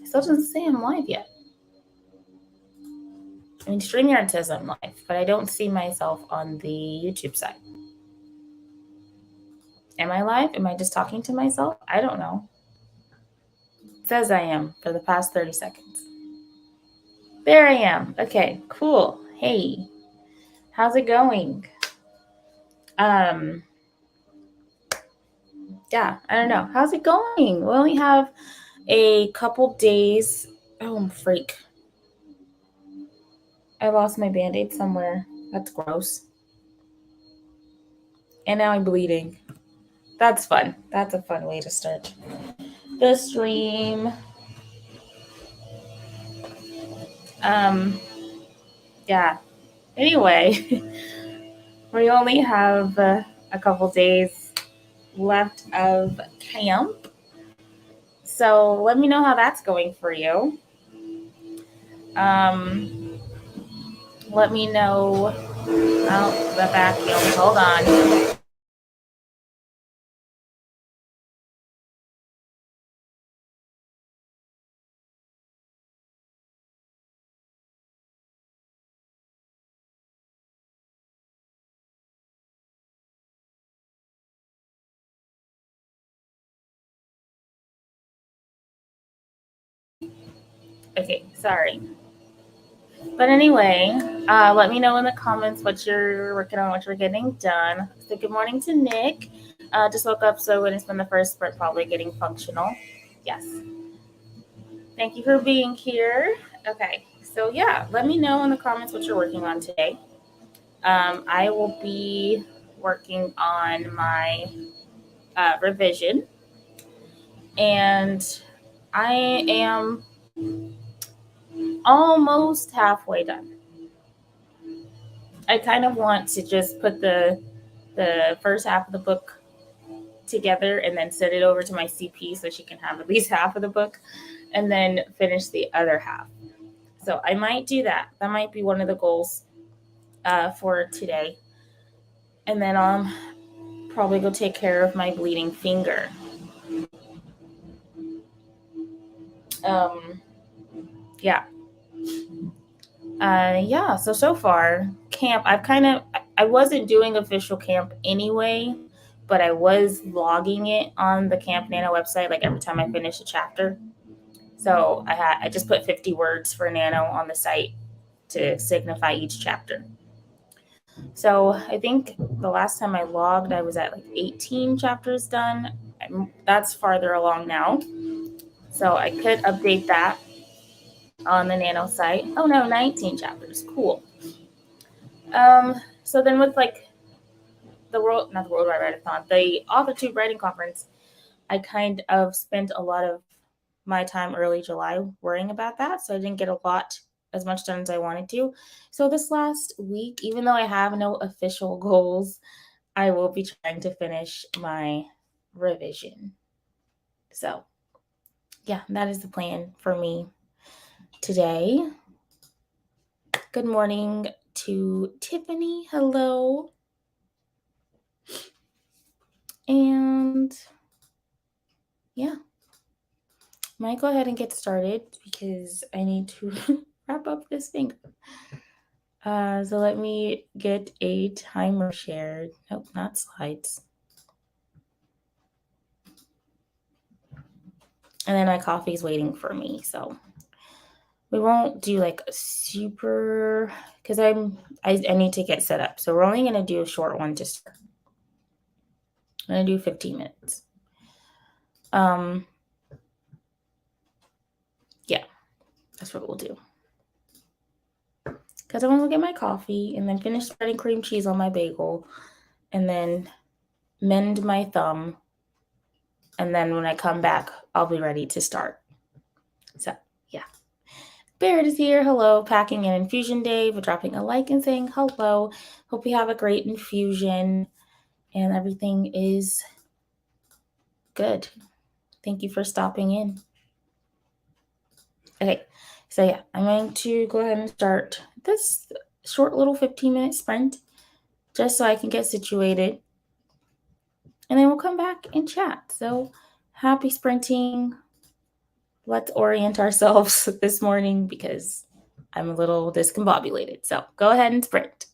still doesn't say I'm live yet. I mean, StreamYard says I'm live, but I don't see myself on the YouTube side. Am I live? Am I just talking to myself? I don't know. It says I am for the past 30 seconds. There I am. Okay, cool. Hey, how's it going? Yeah, I don't know. How's it going? We only have a couple days. Oh, I'm a freak. I lost my Band-Aid somewhere. That's gross. And now I'm bleeding. That's fun. That's a fun way to start the stream. Yeah. Anyway, we only have a couple days left of camp. So let me know how that's going for you. Let me know. Oh, the vacuum. Hold on. Okay, sorry. But anyway, let me know in the comments what you're working on, what you're getting done. So good morning to Nick. Just woke up, so when it's been the first sprint, probably getting functional. Yes. Thank you for being here. Okay, so yeah, let me know in the comments what you're working on today. I will be working on my revision, and I am almost halfway done. I kind of want to just put the first half of the book together and then send it over to my CP so she can have at least half of the book, and then finish the other half. So I might do that. That might be one of the goals for today. And then I'll probably go take care of my bleeding finger. Yeah. Yeah, so far, camp, I wasn't doing official camp anyway, but I was logging it on the Camp Nano website, like every time I finish a chapter. So I just put 50 words for Nano on the site to signify each chapter. So I think the last time I logged, I was at like 18 chapters done. That's farther along now. So I could update that on the Nano site. Oh no, 19 chapters. Cool. So then with like the Worldwide Write-a-thon, the AuthorTube Writing Conference, I kind of spent a lot of my time early July worrying about that. So I didn't get as much done as I wanted to. So this last week, even though I have no official goals, I will be trying to finish my revision. So yeah, that is the plan for me today. Good morning to Tiffany. Hello. And yeah, might go ahead and get started because I need to wrap up this finger. So let me get a timer shared. Nope, not slides. And then my coffee's waiting for me, so we won't do like a super, because I need to get set up. So we're only gonna do a short one to start. I'm gonna do 15 minutes. Yeah, that's what we'll do. Because I want to get my coffee and then finish spreading cream cheese on my bagel, and then mend my thumb. And then when I come back, I'll be ready to start. So yeah. Barrett is here. Hello. Packing an infusion day, but dropping a like and saying hello. Hope you have a great infusion and everything is good. Thank you for stopping in. Okay. So yeah, I'm going to go ahead and start this short little 15-minute sprint just so I can get situated. And then we'll come back and chat. So happy sprinting. let's orient ourselves this morning because I'm a little discombobulated. So go ahead and sprint.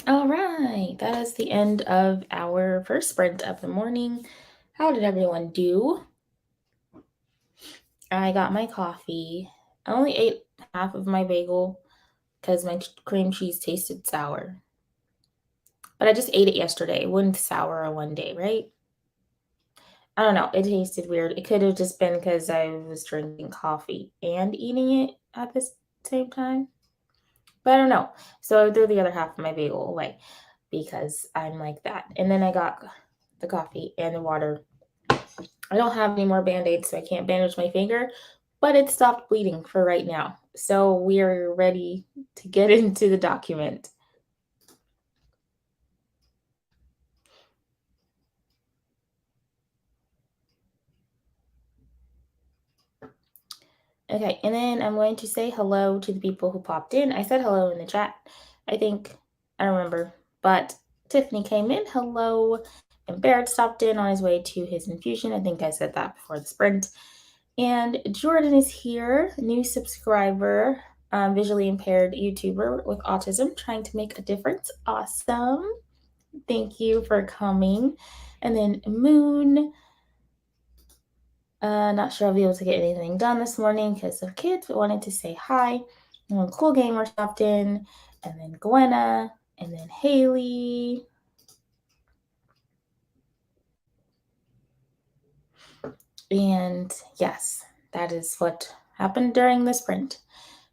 All right, that is the end of our first sprint of the morning. How did everyone do? I got my coffee. I only ate half of my bagel because my cream cheese tasted sour. But I just ate it yesterday. It wouldn't sour on one day, right? I don't know. It tasted weird. It could have just been because I was drinking coffee and eating it at the same time. But I don't know. So I threw the other half of my bagel away because I'm like that. And then I got the coffee and the water. I don't have any more band-aids, so I can't bandage my finger, but it stopped bleeding for right now. So we're ready to get into the document. Okay, and then I'm going to say hello to the people who popped in. I said hello in the chat. I think I remember. But Tiffany came in. Hello. And Barrett stopped in on his way to his infusion. I think I said that before the sprint. And Jordan is here, new subscriber, visually impaired YouTuber with autism, trying to make a difference. Awesome. Thank you for coming. And then Moon. Not sure I'll be able to get anything done this morning because of kids, but wanted to say hi. And then Cool Gamer stopped in, and then Gwenna, and then Haley. And yes, that is what happened during the sprint.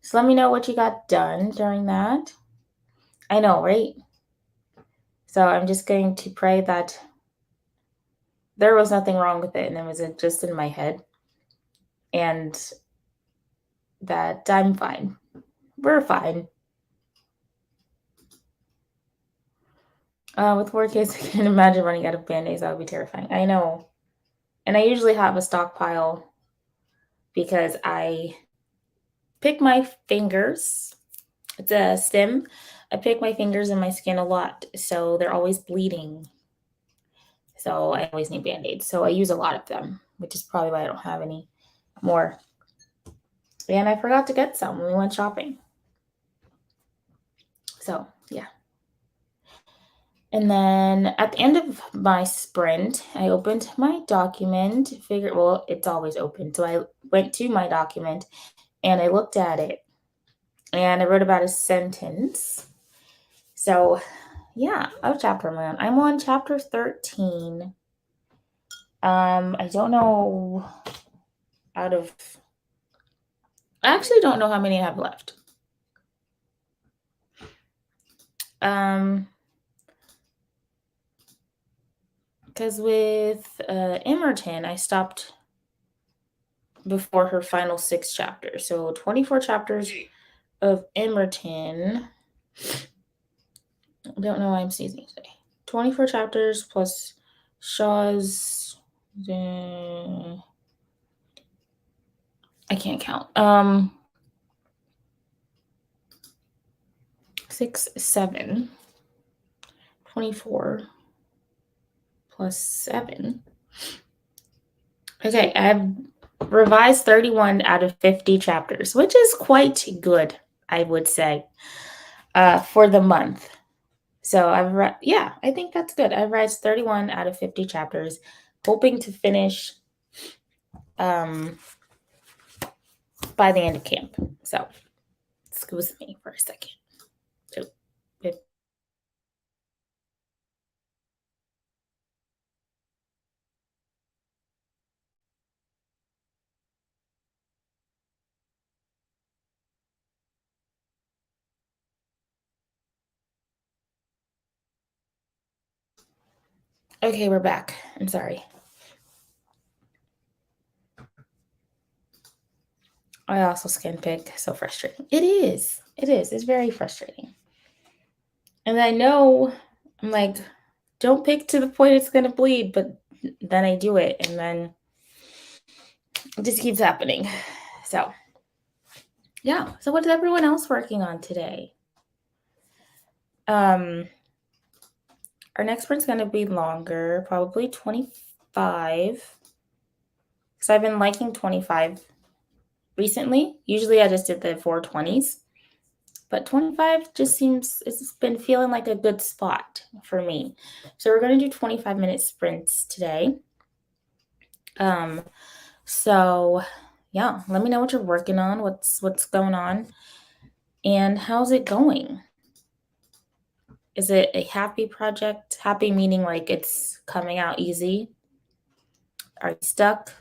So let me know what you got done during that. I know, right? So I'm just going to pray that there was nothing wrong with it and it was just in my head. And that I'm fine. We're fine. With 4 kids, I can't imagine running out of band-aids. That would be terrifying. I know. And I usually have a stockpile because I pick my fingers. It's a stem. I pick my fingers and my skin a lot, so they're always bleeding. So I always need band-aids. So I use a lot of them, which is probably why I don't have any more. And I forgot to get some when we went shopping. So, yeah. And then at the end of my sprint, I opened my document, well, it's always open. So I went to my document and I looked at it and I wrote about a sentence. So, yeah, what chapter am I on? I'm on chapter 13. I don't know I actually don't know how many I have left. Because with Emerton, I stopped before her final 6 chapters. So 24 chapters of Emerton. I don't know why I'm sneezing today. 24 chapters plus Shaw's. I can't count. 6, 7. 24 plus 7. Okay, I've revised 31 out of 50 chapters, which is quite good, I would say, for the month. So I think that's good. I've read 31 out of 50 chapters, hoping to finish by the end of camp. So excuse me for a second. Okay, we're back. I'm sorry. I also skin pick. So frustrating. It is. It's very frustrating. And I know I'm like, don't pick to the point it's going to bleed, but then I do it and then it just keeps happening. So, yeah. So what is everyone else working on today? Our next sprint's going to be longer, probably 20 25 because I've been liking 25 recently. Usually I just did the 420s, but 25 just seems, it's been feeling like a good spot for me. So we're going to do 25-minute sprints today. So yeah, let me know what you're working on, what's going on, and how's it going? Is it a happy project? Happy meaning like it's coming out easy? Are you stuck?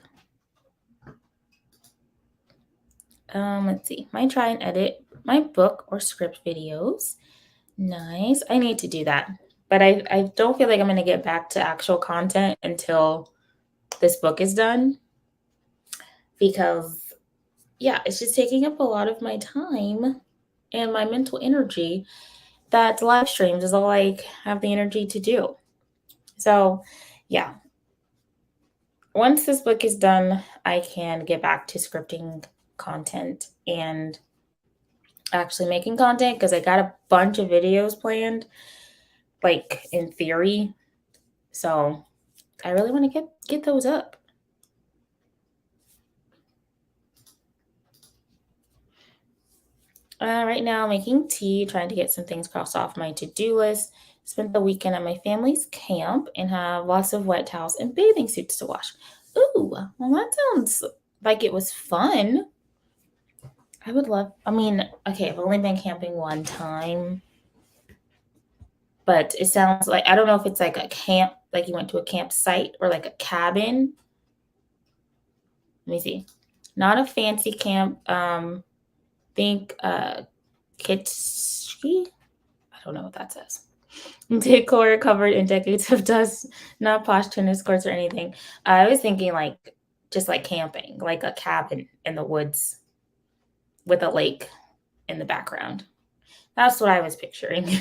Let's see. Might try and edit my book or script videos. Nice. I need to do that. But I don't feel like I'm going to get back to actual content until this book is done. Because, yeah, it's just taking up a lot of my time and my mental energy that live streams is all I have the energy to do. So, yeah. Once this book is done, I can get back to scripting content and actually making content because I got a bunch of videos planned, like in theory. So I really want to get those up. Right now, making tea, trying to get some things crossed off my to-do list. Spent the weekend at my family's camp and have lots of wet towels and bathing suits to wash. Ooh, well, that sounds like it was fun. I would love, I mean, okay, I've only been camping one time, but it sounds like, I don't know if it's like a camp, like you went to a campsite or like a cabin. Let me see. Not a fancy camp. Think Kitschy. I don't know what that says. Decor covered in decades of dust, not posh tennis courts or anything. I was thinking like just like camping, like a cabin in the woods with a lake in the background. That's what I was picturing.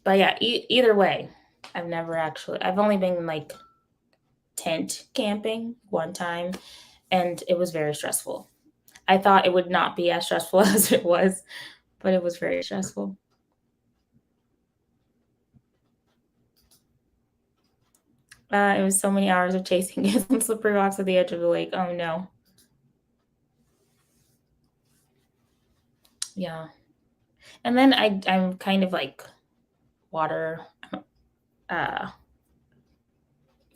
But yeah, either way, I've only been like tent camping one time, and it was very stressful. I thought it would not be as stressful as it was, but it was very stressful. It was so many hours of chasing some slippery rocks at the edge of the lake. Oh no. Yeah. And then I'm kind of like water uh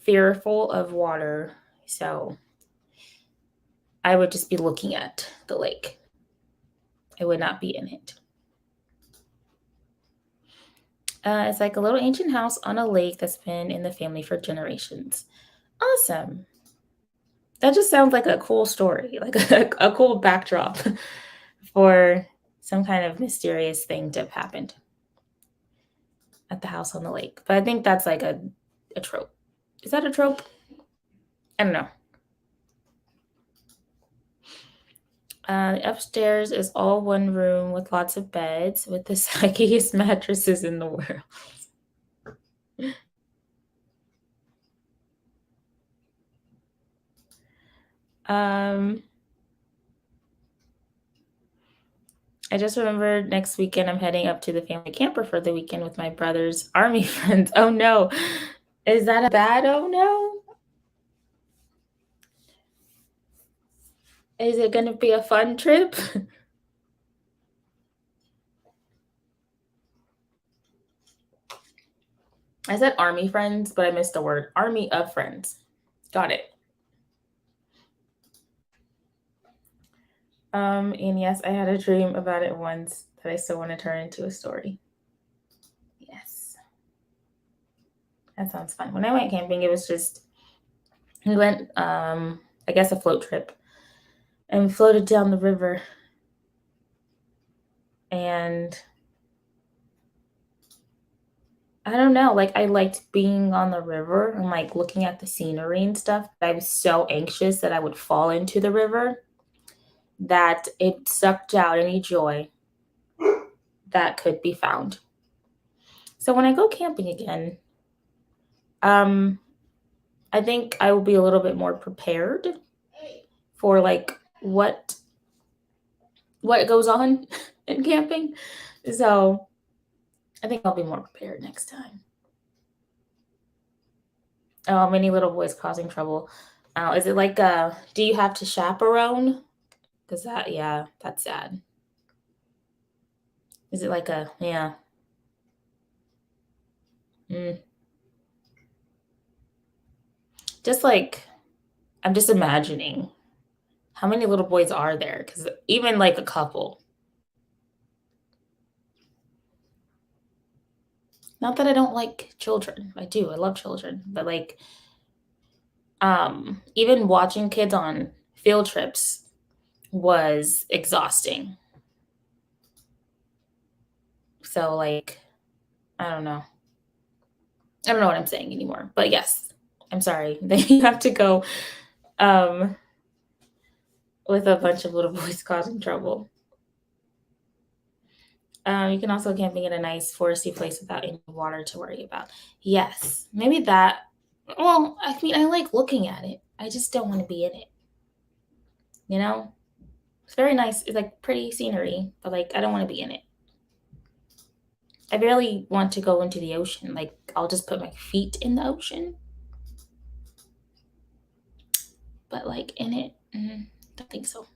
fearful of water. So I would just be looking at the lake. I would not be in it. It's like a little ancient house on a lake that's been in the family for generations. Awesome. That just sounds like a cool story, like a cool backdrop for some kind of mysterious thing to have happened at the house on the lake. But I think that's like a trope. Is that a trope? I don't know. Upstairs is all one room with lots of beds with the saggiest mattresses in the world. I just remembered next weekend I'm heading up to the family camper for the weekend with my brother's army friends. Oh no. Is that a bad oh no? Is it going to be a fun trip? I said army friends, but I missed the word. Army of friends. Got it. And yes, I had a dream about it once that I still want to turn into a story. Yes. That sounds fun. When I went camping, it was just, we went, I guess, a float trip and floated down the river. And I don't know, like I liked being on the river and like looking at the scenery and stuff. But I was so anxious that I would fall into the river that it sucked out any joy that could be found. So when I go camping again, I think I will be a little bit more prepared for like what goes on in camping. So I think I'll be more prepared next time. Oh, many little boys causing trouble. Is it like do you have to chaperone? Because that, yeah, that's sad. Is it like a, yeah. Mm. Just like, I'm just imagining how many little boys are there? Because even like a couple. Not that I don't like children. I do. I love children. But like, even watching kids on field trips was exhausting. So like, I don't know. I don't know what I'm saying anymore. But yes, I'm sorry. They have to go um with a bunch of little boys causing trouble. You can also camping in a nice foresty place without any water to worry about. Yes, maybe that. Well, I mean, I like looking at it. I just don't want to be in it. You know, it's very nice. It's like pretty scenery, but like I don't want to be in it. I barely want to go into the ocean. Like I'll just put my feet in the ocean, but like in it, don't think so.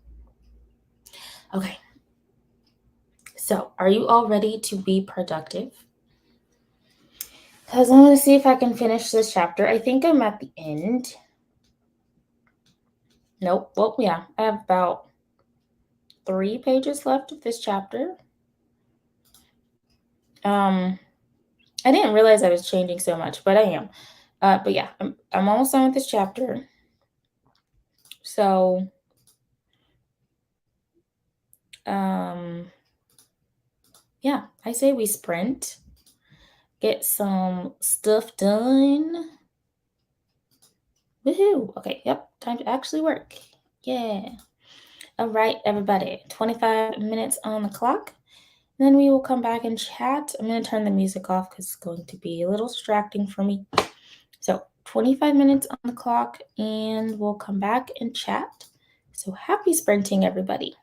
Okay, so are you all ready to be productive? Because I'm going to see if I can finish this chapter. I think I'm at the end. Nope. Well, yeah, I have about 3 pages left of this chapter. I didn't realize I was changing so much, but I am. But yeah, I'm almost done with this chapter. So, yeah, I say we sprint, get some stuff done. Woohoo! Okay, yep, time to actually work. Yeah. All right, everybody, 25 minutes on the clock. Then we will come back and chat. I'm going to turn the music off because it's going to be a little distracting for me. So 25 minutes on the clock and we'll come back and chat. So happy sprinting, everybody.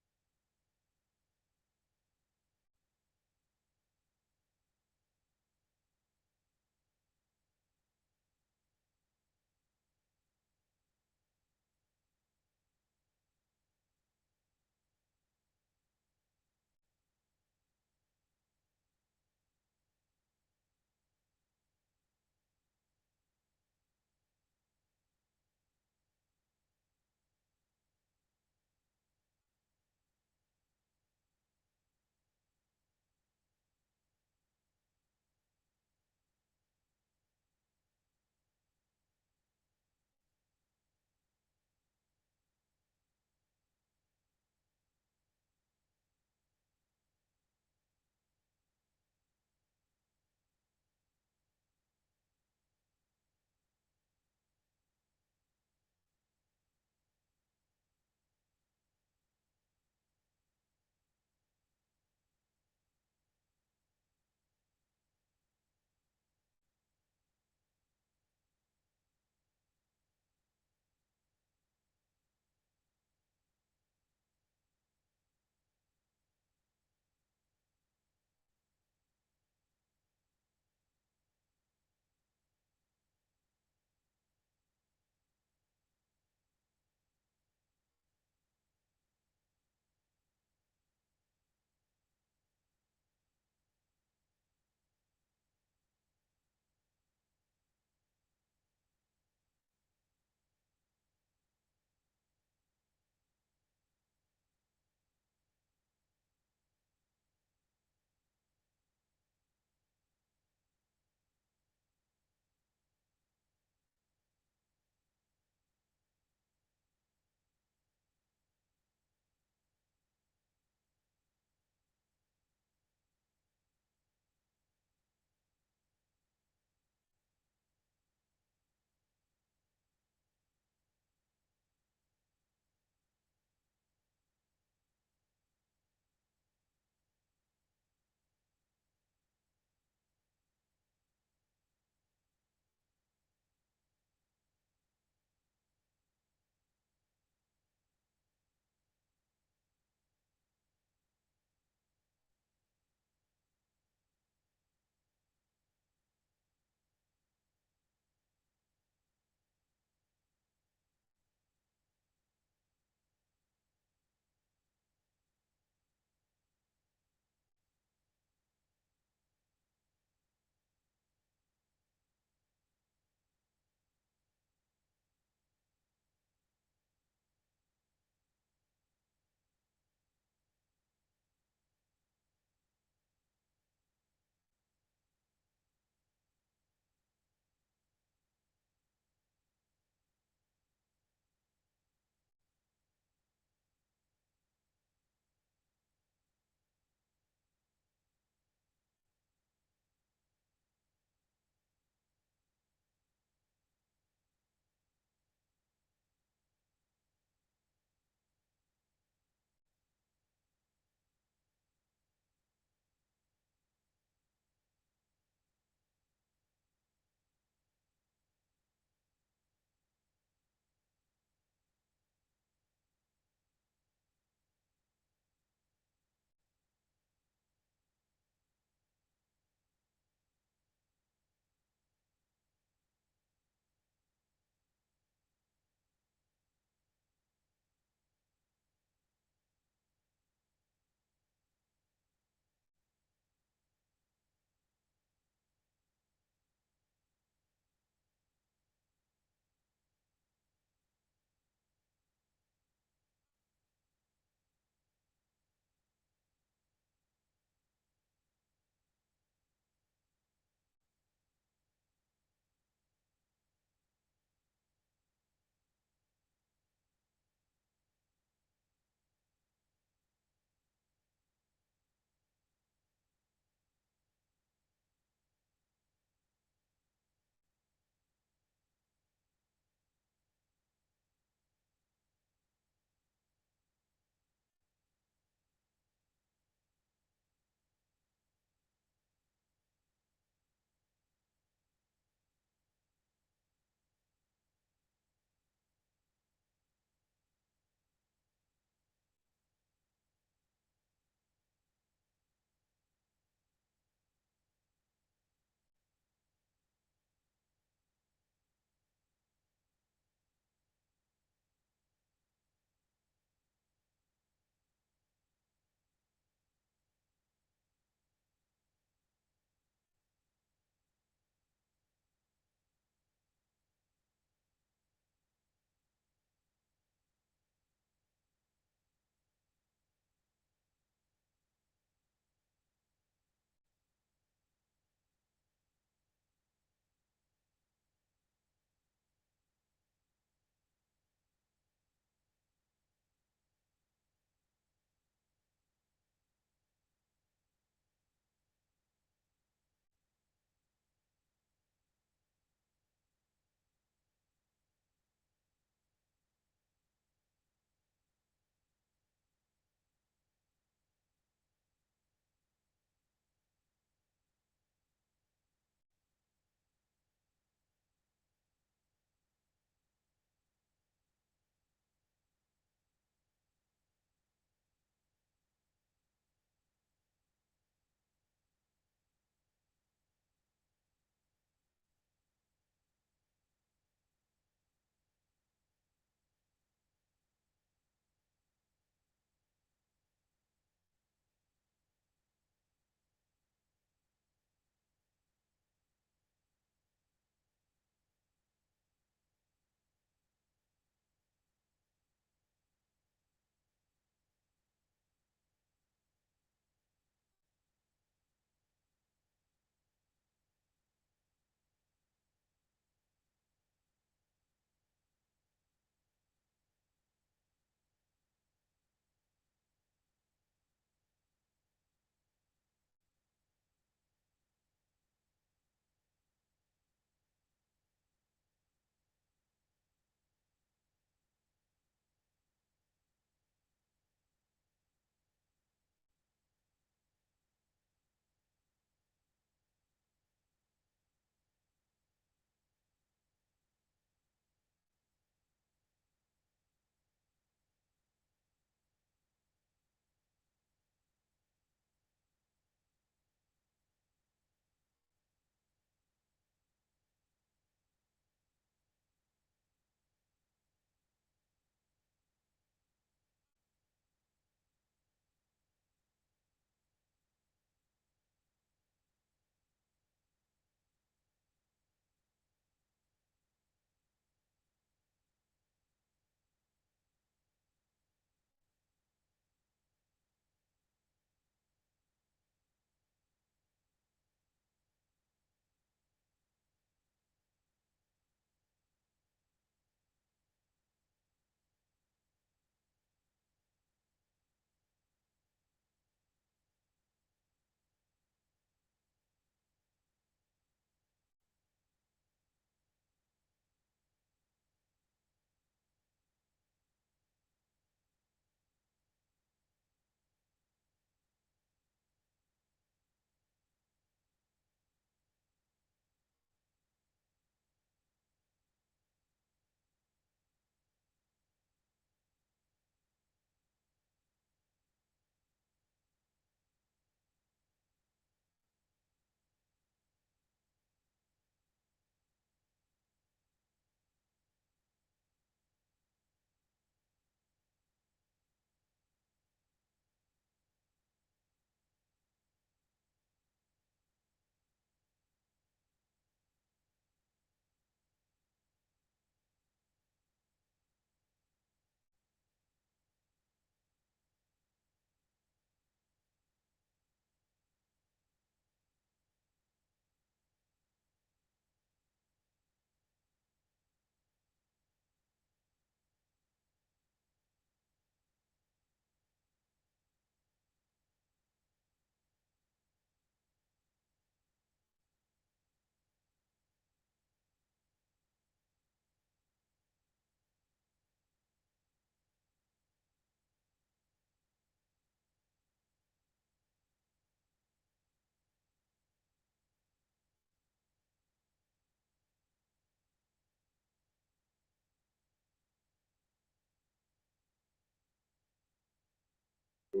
All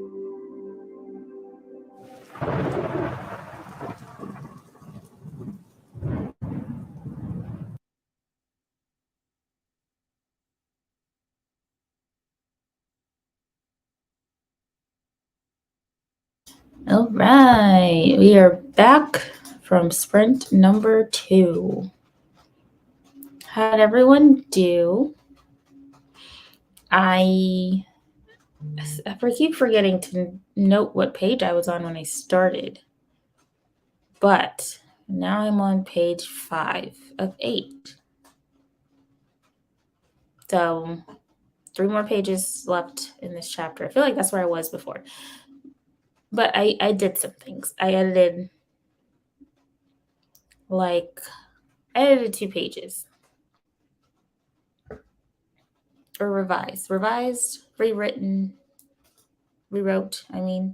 right, we are back from sprint number 2. How'd everyone do? I keep forgetting to note what page I was on when I started, but now I'm on page 5 of 8. So 3 more pages left in this chapter. I feel like that's where I was before. But I did some things. I edited 2 pages. Or revised, rewritten, rewrote. I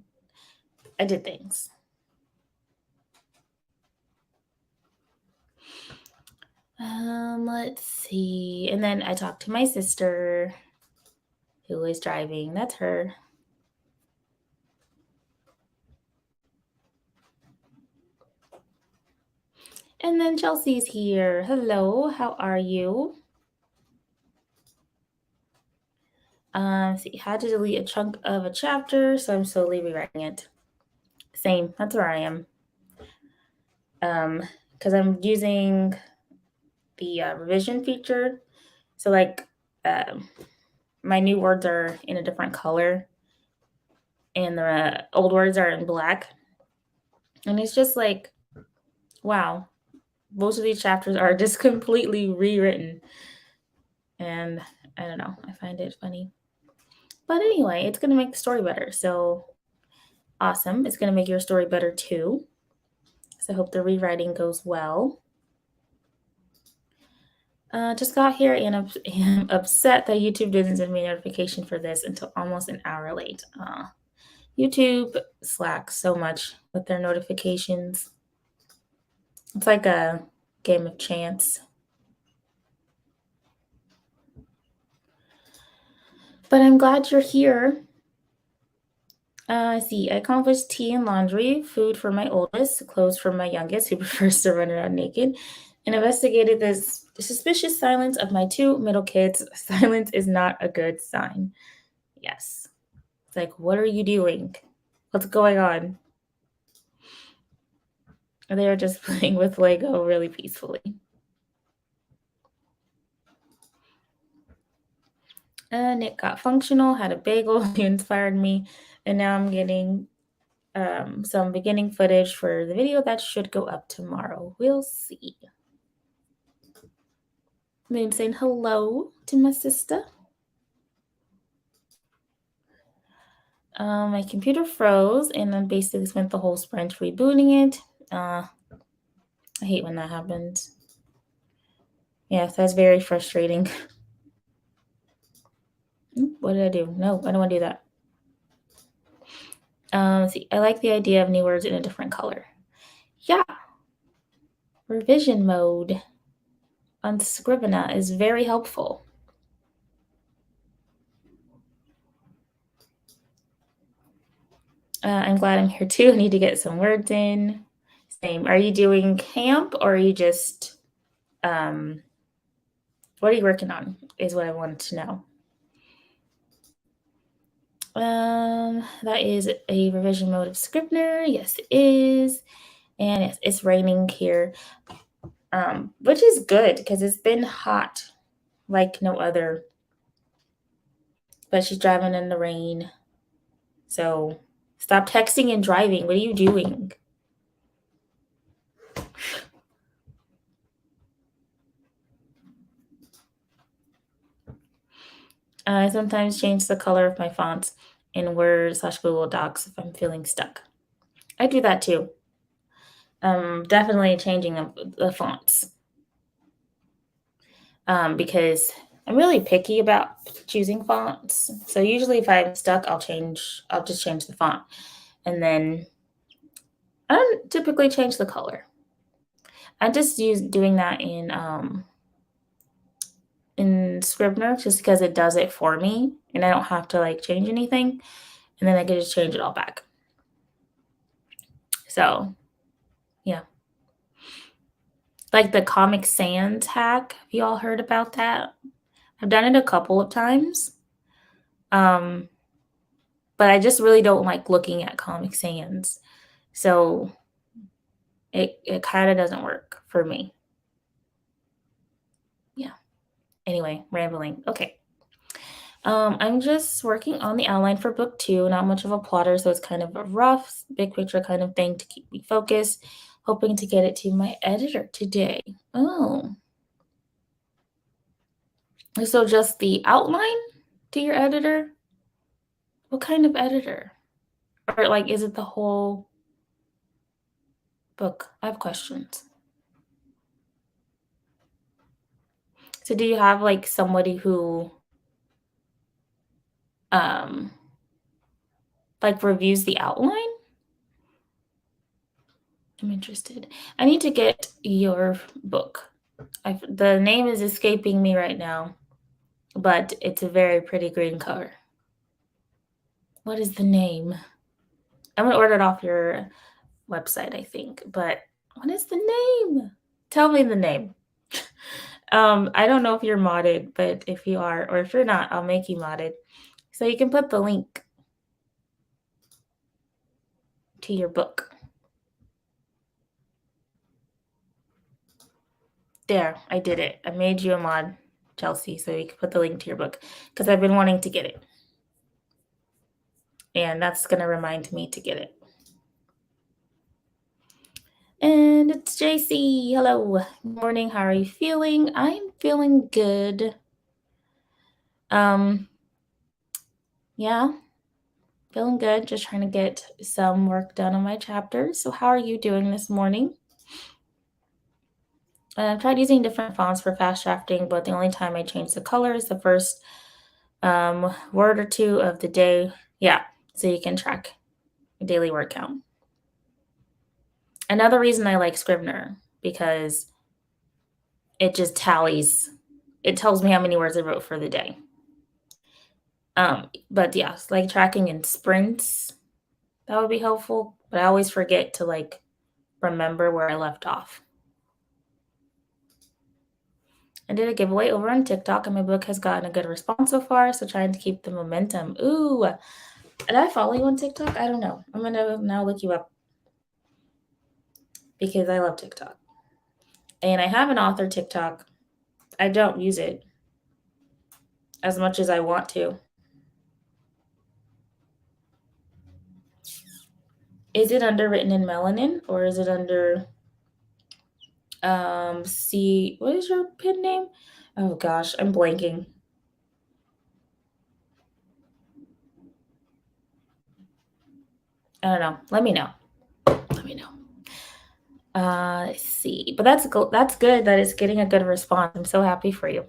did things. Let's see. And then I talked to my sister who was driving. That's her. And then Chelsea's here. Hello, how are you? See, had to delete a chunk of a chapter, so I'm slowly rewriting it. Same, that's where I am. Because I'm using the revision feature. So my new words are in a different color and the old words are in black. And it's just like, wow, most of these chapters are just completely rewritten. And I don't know, I find it funny. But anyway, it's going to make the story better. So awesome. It's going to make your story better too. So I hope the rewriting goes well. Just got here and I'm upset that YouTube didn't send me a notification for this until almost an hour late. YouTube slacks so much with their notifications. It's like a game of chance. But I'm glad you're here. I see. I accomplished tea and laundry, food for my oldest, clothes for my youngest, who prefers to run around naked, and investigated the suspicious silence of my 2 middle kids. Silence is not a good sign. Yes. It's like, what are you doing? What's going on? They are just playing with Lego really peacefully. Nick got functional, had a bagel, he inspired me, and now I'm getting some beginning footage for the video that should go up tomorrow. We'll see. Moon saying hello to my sister. My computer froze and then basically spent the whole sprint rebooting it. I hate when that happens. Yeah, that's very frustrating. What did I do? No, I don't want to do that. Let's see. I like the idea of new words in a different color. Yeah. Revision mode on Scrivener is very helpful. I'm glad I'm here too. I need to get some words in. Same. Are you doing camp or are you just what are you working on is what I wanted to know. That is a revision mode of Scrivener. Yes, it is. And yes, it's raining here, which is good because it's been hot like no other. But she's driving in the rain. So stop texting and driving. What are you doing? I sometimes change the color of my fonts in Word/Google Docs if I'm feeling stuck. I do that too. Definitely changing the fonts because I'm really picky about choosing fonts. So usually if I'm stuck, I'll just change the font. And then I don't typically change the color. I just doing that in Scrivener just because it does it for me and I don't have to change anything. and then I could just change it all back. So, yeah. Like the Comic Sans hack. Have you all heard about that? I've done it a couple of times. But I just really don't like looking at Comic Sans. So it kind of doesn't work for me. Yeah. Anyway, rambling. Okay. I'm just working on the outline for book 2. Not much of a plotter, so it's kind of a rough, big picture kind of thing to keep me focused. Hoping to get it to my editor today. Oh. So just the outline to your editor? What kind of editor? Or like, is it the whole book? I have questions. So do you have like somebody who um like reviews the outline? I'm interested. I need to get your book. The name is escaping me right now, but it's a very pretty green cover. What is the name? I'm gonna order it off your website, I think. But what is the name? Tell me the name. I don't know if you're modded, but if you are, or if you're not, I'll make you modded. So you can put the link to your book. There, I did it. I made you a mod, Chelsea, so you can put the link to your book because I've been wanting to get it. And that's going to remind me to get it. And it's JC. Hello. Good morning. How are you feeling? I'm feeling good. Yeah, feeling good. Just trying to get some work done on my chapters. So how are you doing this morning? I've tried using different fonts for fast drafting, but the only time I change the color is the first word or two of the day. Yeah, so you can track your daily word count. Another reason I like Scrivener, because it just tallies. It tells me how many words I wrote for the day. But yeah, like tracking in sprints, that would be helpful. But I always forget to like remember where I left off. I did a giveaway over on TikTok, and my book has gotten a good response so far. So trying to keep the momentum. Ooh, did I follow you on TikTok? I don't know. I'm gonna now look you up because I love TikTok, and I have an author TikTok. I don't use it as much as I want to. Is it under Written in Melanin, or is it under what is your pen name? Oh gosh, I'm blanking. I don't know. Let me know. Let's see. But that's good that it's getting a good response. I'm so happy for you.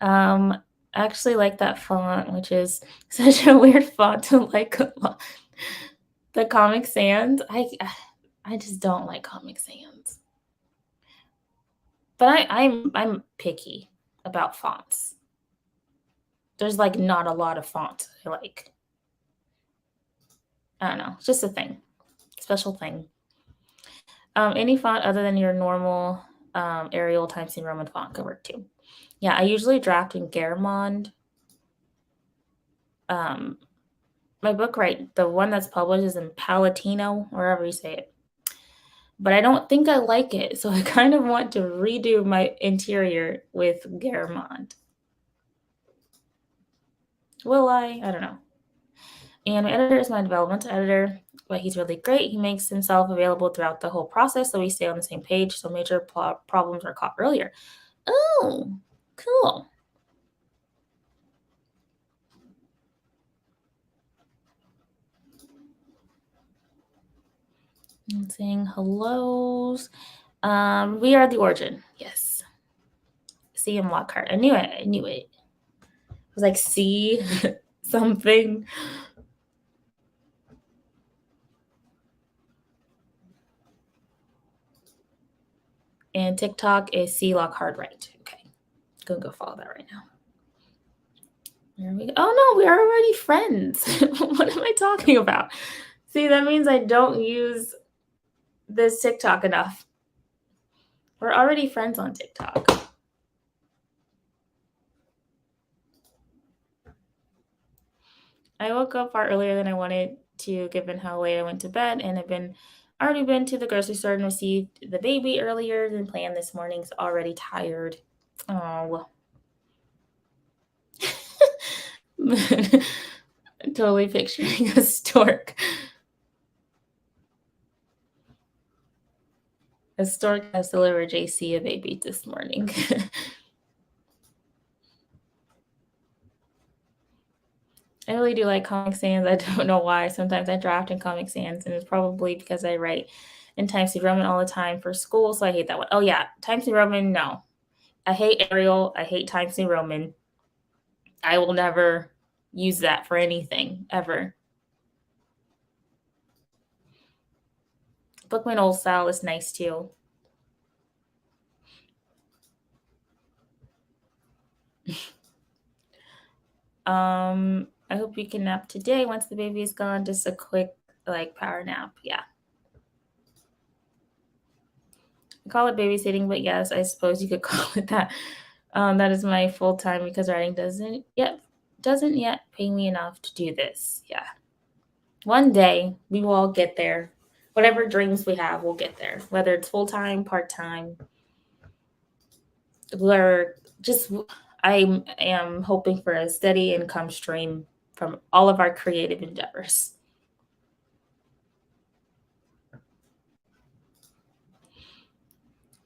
I actually like that font, which is such a weird font to like a lot. The Comic Sans. I just don't like Comic Sans. But I'm picky about fonts. There's like not a lot of fonts I like. I don't know. It's just a thing. Special thing. Any font other than your normal Arial Times New Roman font could work too. Yeah, I usually draft in Garamond. My book, right, the one that's published is in Palatino, wherever you say it. But I don't think I like it, so I kind of want to redo my interior with Garamond. Will I? I don't know. And my editor is my development editor, but he's really great. He makes himself available throughout the whole process so we stay on the same page, so major problems are caught earlier. Oh, cool. I'm saying hellos. We are the origin. Yes. C.M. Lockhart. I knew it. It was like C something. And TikTok is C Lockhart, right? Okay. Gonna go follow that right now. There we go. Oh no, we are already friends. What am I talking about? See, that means I don't use this TikTok enough. We're already friends on TikTok. I woke up far earlier than I wanted to, given how late I went to bed, and I've been already been to the grocery store and received the baby earlier than planned this morning. So already tired. Oh, totally picturing a stork. A stork has delivered JC a baby this morning. I really do like Comic Sans. I don't know why. Sometimes I draft in Comic Sans, and it's probably because I write in Times New Roman all the time for school, so I hate that one. Oh yeah, Times New Roman, no. I hate Arial. I hate Times New Roman. I will never use that for anything ever. Bookman Old Style is nice too. I hope you can nap today once the baby is gone. Just a quick power nap. Yeah. I call it babysitting, but yes, I suppose you could call it that. That is my full time because writing doesn't yet pay me enough to do this. Yeah. One day we will all get there. Whatever dreams we have, we'll get there. Whether it's full time, part time, we're just I am hoping for a steady income stream from all of our creative endeavors.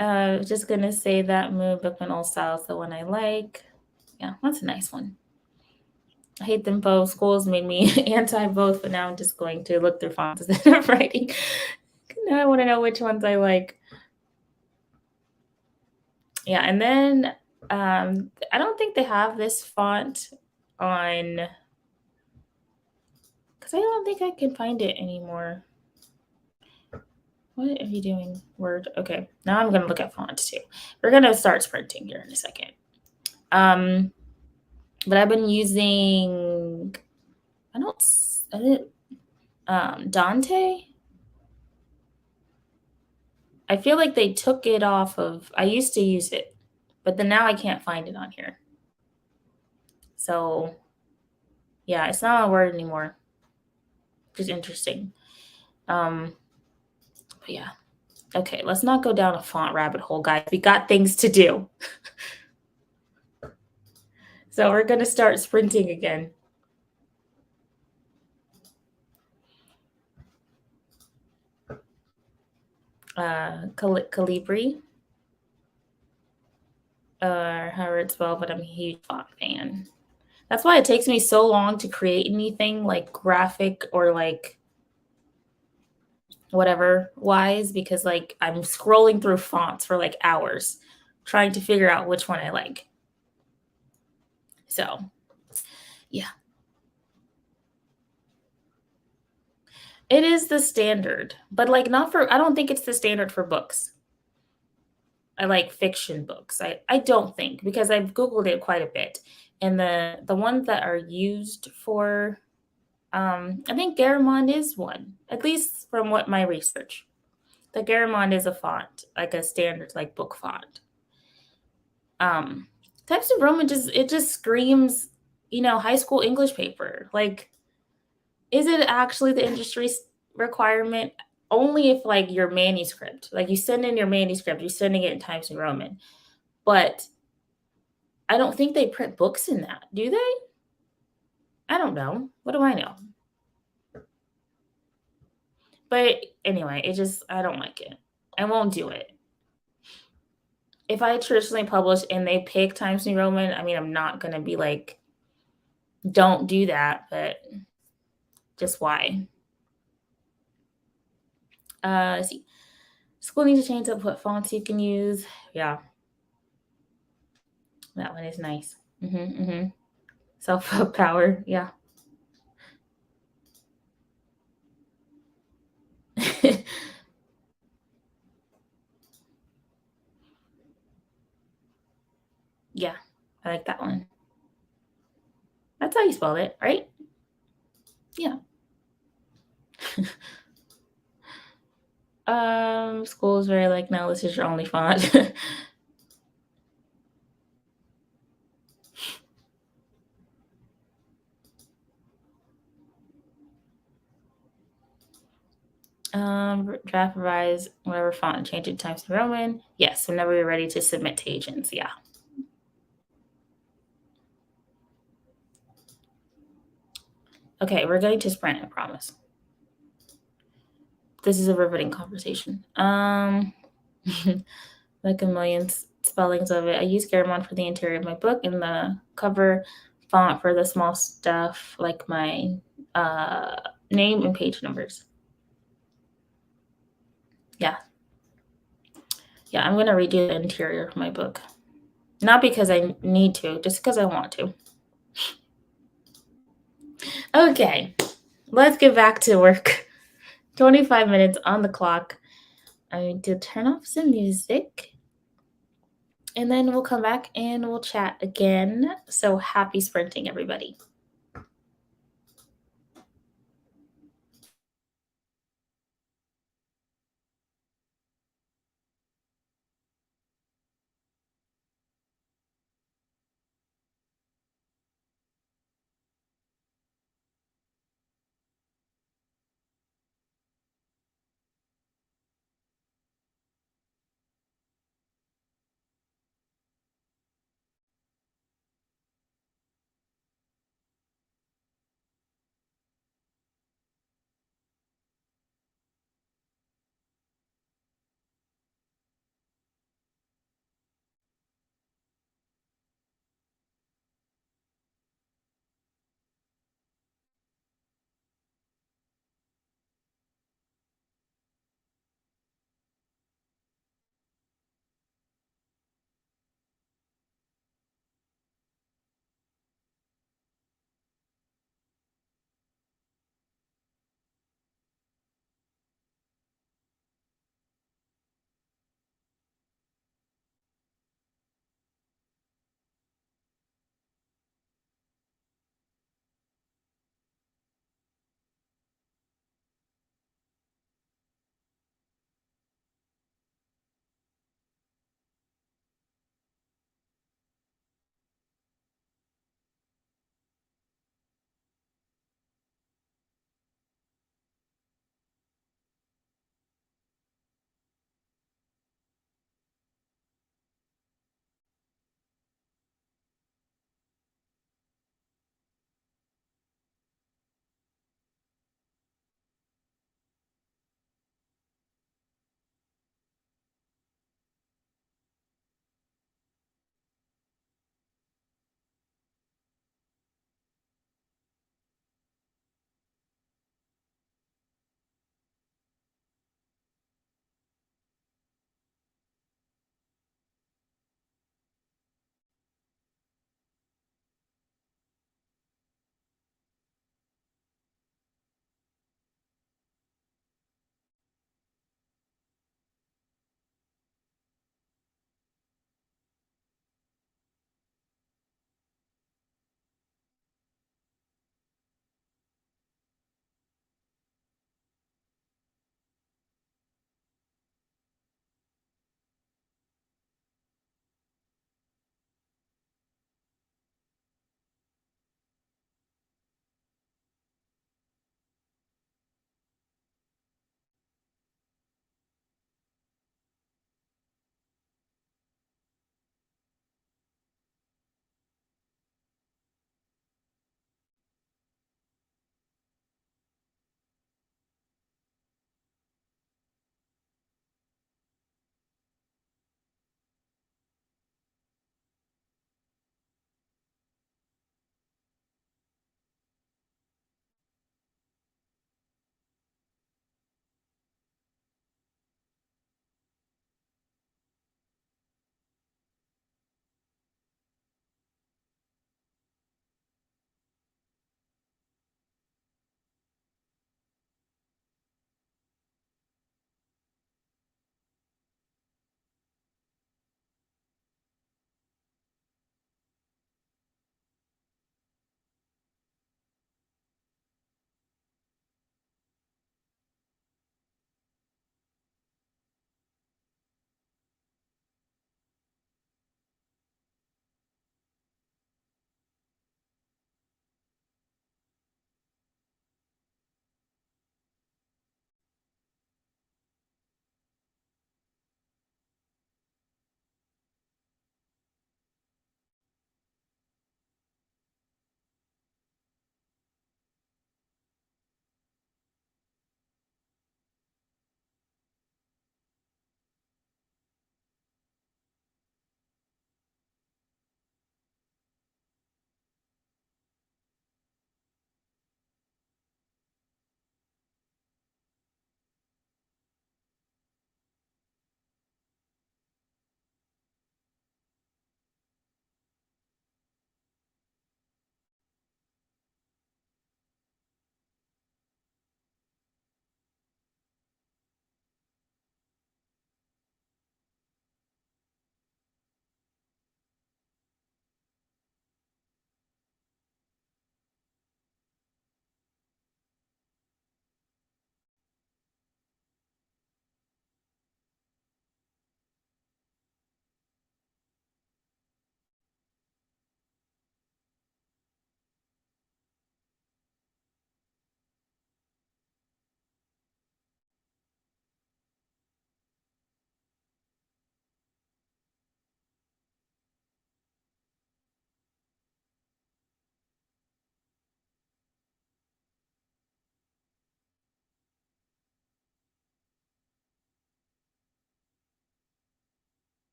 Just gonna say that Moon Bookman All Style is the one I like. Yeah, that's a nice one. I hate them both. Schools made me anti both, but now I'm just going to look through fonts instead of writing. Now I want to know which ones I like. Yeah, and then I don't think they have this font on because I don't think I can find it anymore. What are you doing? Word. Okay, now I'm gonna look at fonts too. We're gonna start sprinting here in a second. But I've been using. I didn't. Dante. I feel like they took it off of. I used to use it, but then now I can't find it on here. So yeah, it's not a word anymore. Which is interesting. But yeah. Okay, let's not go down a font rabbit hole, guys. We got things to do. So we're gonna start sprinting again. Calibri, however it's spelled, but I'm a huge font fan. That's why it takes me so long to create anything like graphic or like whatever wise because like I'm scrolling through fonts for like hours trying to figure out which one I like. So, yeah. It is the standard, but like not for I don't think it's the standard for books. I like fiction books. I don't think because I've googled it quite a bit. And the ones that are used for I think Garamond is one, at least from what my research. The Garamond is a font, like a standard like book font. Um, Times New Roman just screams, high school English paper. Like, is it actually the industry requirement? Only if like your manuscript, like you send in your manuscript, you're sending it in Times New Roman. But I don't think they print books in that, do they? I don't know. What do I know? But anyway, I don't like it. I won't do it. If I traditionally publish and they pick Times New Roman, I mean, I'm not going to be like, don't do that, but just why? Let's see. School needs to change up what fonts you can use. Yeah. That one is nice. Self power. Yeah. Yeah. I like that one. That's how you spell it, right? Yeah. School is very like, no, this is your only font. Draft, revise, whatever font, change it Times New Roman. Yes, whenever you're ready to submit to agents. Yeah. Okay, we're going to sprint, I promise. This is a riveting conversation. Like a million spellings of it. I use Garamond for the interior of my book and the cover font for the small stuff like my name and page numbers. Yeah. Yeah, I'm gonna redo the interior of my book. Not because I need to, just because I want to. Okay, let's get back to work. 25 minutes on the clock. I need to turn off some music. And then we'll come back and we'll chat again. So happy sprinting, everybody.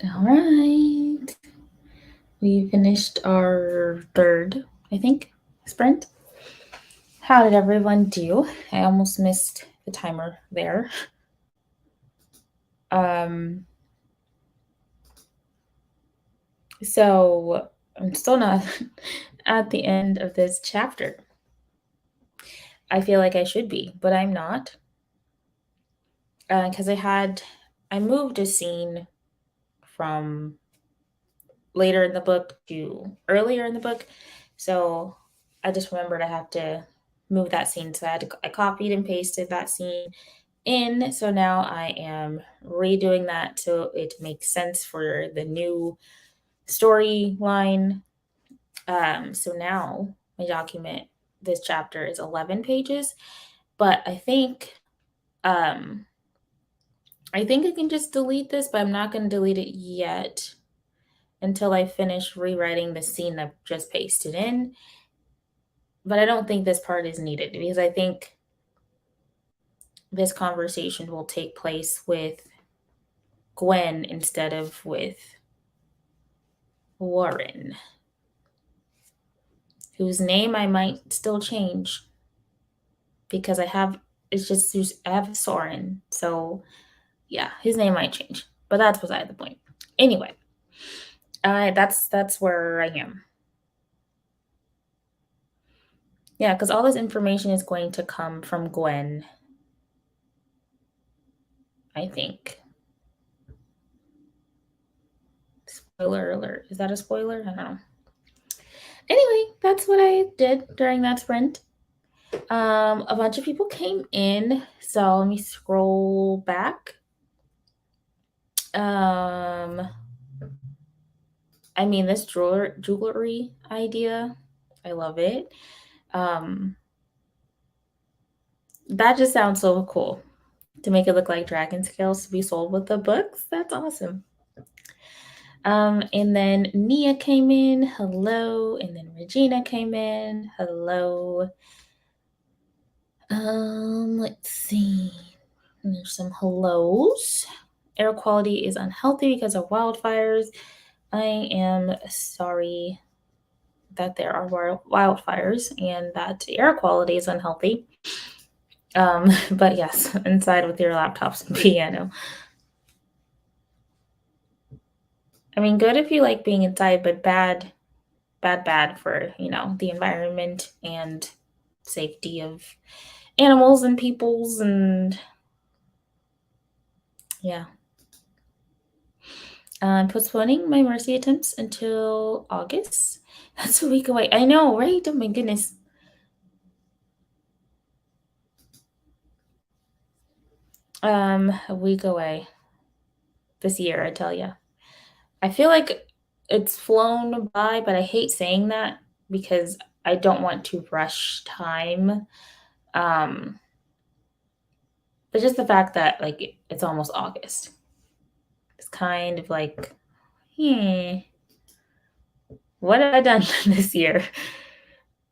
All right. We finished our third, I think, sprint. How did everyone do? I almost missed the timer there. So I'm still not at the end of this chapter. I feel like I should be, but I'm not. Because I moved a scene from later in the book to earlier in the book. So I just remembered I have to move that scene. So I copied and pasted that scene in. So now I am redoing that so it makes sense for the new storyline. So now my document, this chapter is 11 pages, but I think I can just delete this, but I'm not going to delete it yet until I finish rewriting the scene I've just pasted in. But I don't think this part is needed because I think this conversation will take place with Gwen instead of with Warren, whose name I might still change because I have Soren. So yeah, his name might change, but that's beside the point. Anyway, that's where I am. Yeah, because all this information is going to come from Gwen, I think. Spoiler alert. Is that a spoiler? I don't know. Anyway, that's what I did during that sprint. A bunch of people came in, so let me scroll back. I mean, this jewelry idea, I love it. That just sounds so cool to make it look like dragon scales to be sold with the books. That's awesome. And then Nia came in, hello. And then Regina came in, hello. Let's see. There's some hellos. Air quality is unhealthy because of wildfires. I am sorry that there are wildfires and that air quality is unhealthy. But yes, inside with your laptops and piano. I mean, good if you like being inside, but bad for, the environment and safety of animals and peoples and yeah. Postponing my mercy attempts until August. That's a week away. I know, right? Oh my goodness. A week away this year, I tell you. I feel like it's flown by, but I hate saying that because I don't want to rush time. But just the fact that like it's almost August. It's kind of like, what have I done this year?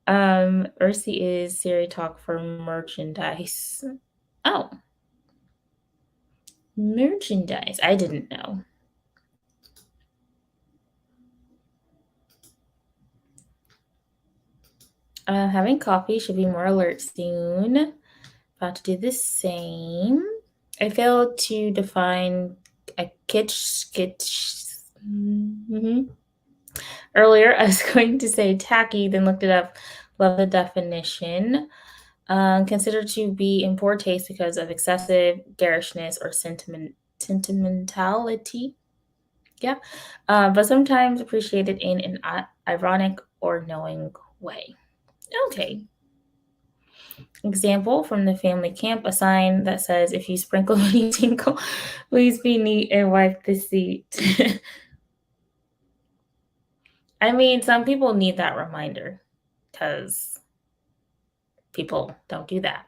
Ursi is Siri talk for merchandise. Oh. Merchandise. I didn't know. Having coffee should be more alert soon. About to do the same. I failed to define a kitsch. Earlier, I was going to say tacky, then looked it up. Love the definition. Considered to be in poor taste because of excessive garishness or sentimentality. Yeah. But sometimes appreciated in an ironic or knowing way. Okay. Example from the family camp, a sign that says, if you sprinkle when you tinkle, please be neat and wipe the seat. I mean, some people need that reminder because people don't do that.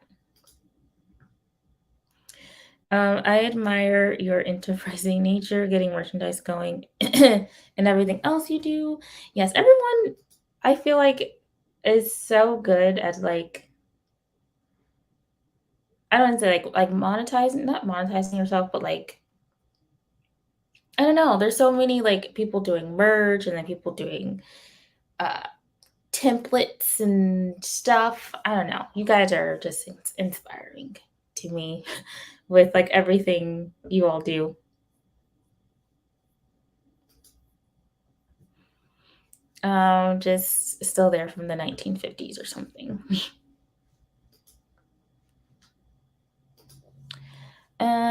I admire your enterprising nature, getting merchandise going, and everything else you do. Yes, everyone, I feel like, is so good at like, I don't want to say like monetizing, not monetizing yourself, but like I don't know. There's so many like people doing merge and then people doing uh templates and stuff. I don't know. You guys are just inspiring to me with like everything you all do. Just still there from the 1950s or something.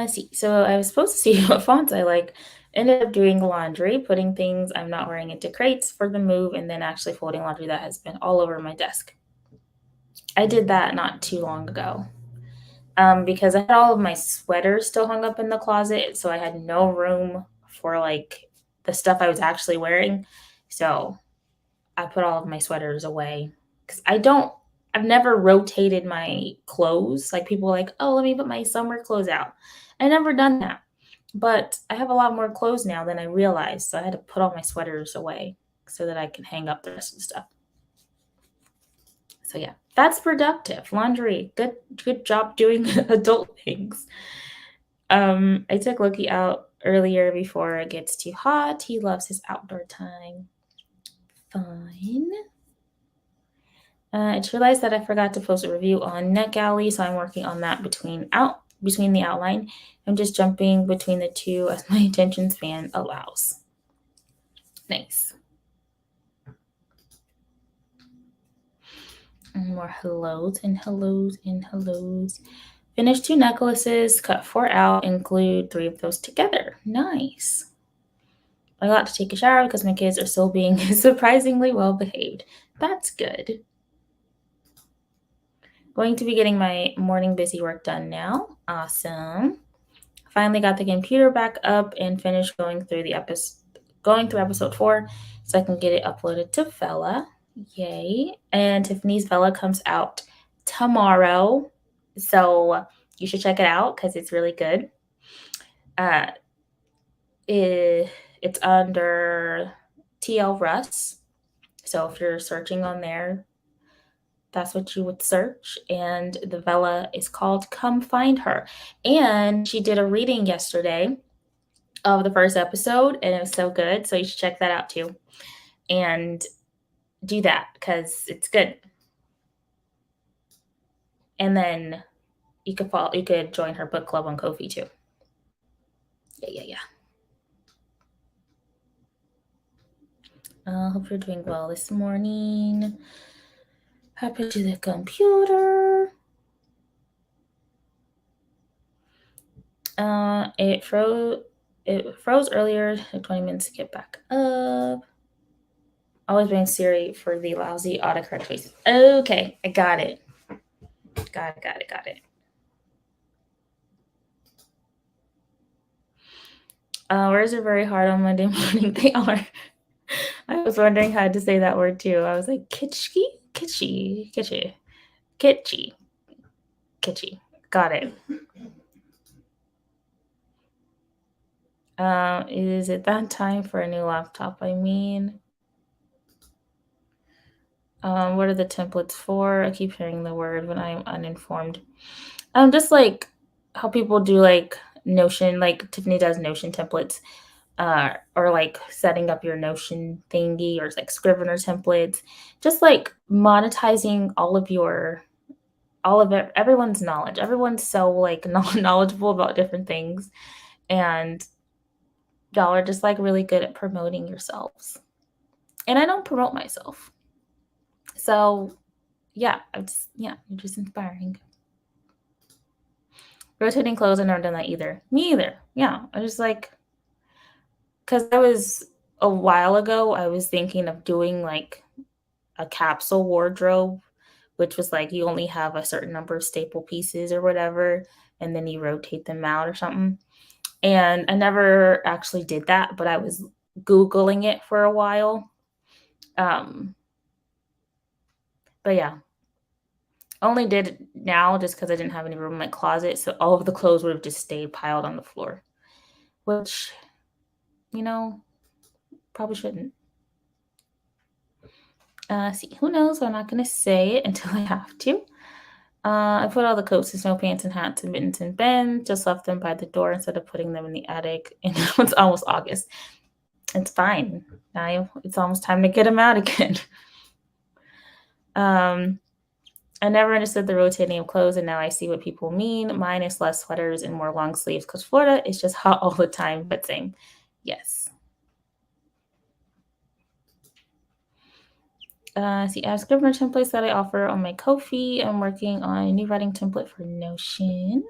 See. So I was supposed to see what fonts I like. Ended up doing laundry, putting things I'm not wearing into crates for the move, and then actually folding laundry that has been all over my desk. I did that not too long ago. Because I had all of my sweaters still hung up in the closet, so I had no room for like the stuff I was actually wearing. So I put all of my sweaters away because I've never rotated my clothes. Like people are like, oh, let me put my summer clothes out. I never done that. But I have a lot more clothes now than I realized. So I had to put all my sweaters away so that I can hang up the rest of the stuff. So yeah, that's productive. Laundry. Good job doing adult things. I took Loki out earlier before it gets too hot. He loves his outdoor time. Fine. I just realized that I forgot to post a review on NetGalley, so I'm working on that between the outline. I'm just jumping between the two as my attention span allows. Nice. And more hellos and hellos and hellos. Finished 2 necklaces, cut 4 out, include 3 of those together. Nice. I got to take a shower because my kids are still being surprisingly well behaved. That's good. Going to be getting my morning busy work done now. Awesome. Finally got the computer back up and finished going through episode 4 so I can get it uploaded to Vella. Yay. And Tiffany's Vella comes out tomorrow. So you should check it out because it's really good. It's under TL Russ. So if you're searching on there, that's what you would search. And the Vella is called Come Find Her. And she did a reading yesterday of the first episode, and it was so good. So you should check that out too. And do that because it's good. And then you could join her book club on Ko-fi too. Yeah. Hope you're doing well this morning. Happy to the computer. It froze earlier, 20 minutes to get back up. Always blame Siri for the lousy autocorrect choices. Okay, I got it. Got it. Words are very hard on Monday morning. They are. I was wondering how to say that word too. I was like, kitschy. Got it. Is it that time for a new laptop? I mean, what are the templates for? I keep hearing the word when I'm uninformed. Just like how people do like Notion, like Tiffany does Notion templates, or like setting up your Notion thingy, or like Scrivener templates, just like monetizing all of it, everyone's knowledge. Everyone's so like knowledgeable about different things, and y'all are just like really good at promoting yourselves. And I don't promote myself. So yeah, you're just inspiring. Rotating clothes, I've never done that either. Me either. Yeah. I just like, because that was a while ago, I was thinking of doing like a capsule wardrobe, which was like you only have a certain number of staple pieces or whatever, and then you rotate them out or something. And I never actually did that, but I was Googling it for a while. But yeah, only did it now just because I didn't have any room in my closet. So all of the clothes would have just stayed piled on the floor, which, probably shouldn't. See, who knows? I'm not going to say it until I have to. I put all the coats and snow pants and hats and mittens in bins, just left them by the door instead of putting them in the attic. And now it's almost August. It's fine. Now it's almost time to get them out again. I never understood the rotating of clothes, and now I see what people mean. Mine is less sweaters and more long sleeves because Florida is just hot all the time, but same. Yes. See, as scrivener templates that I offer on my Ko-fi, I'm working on a new writing template for Notion.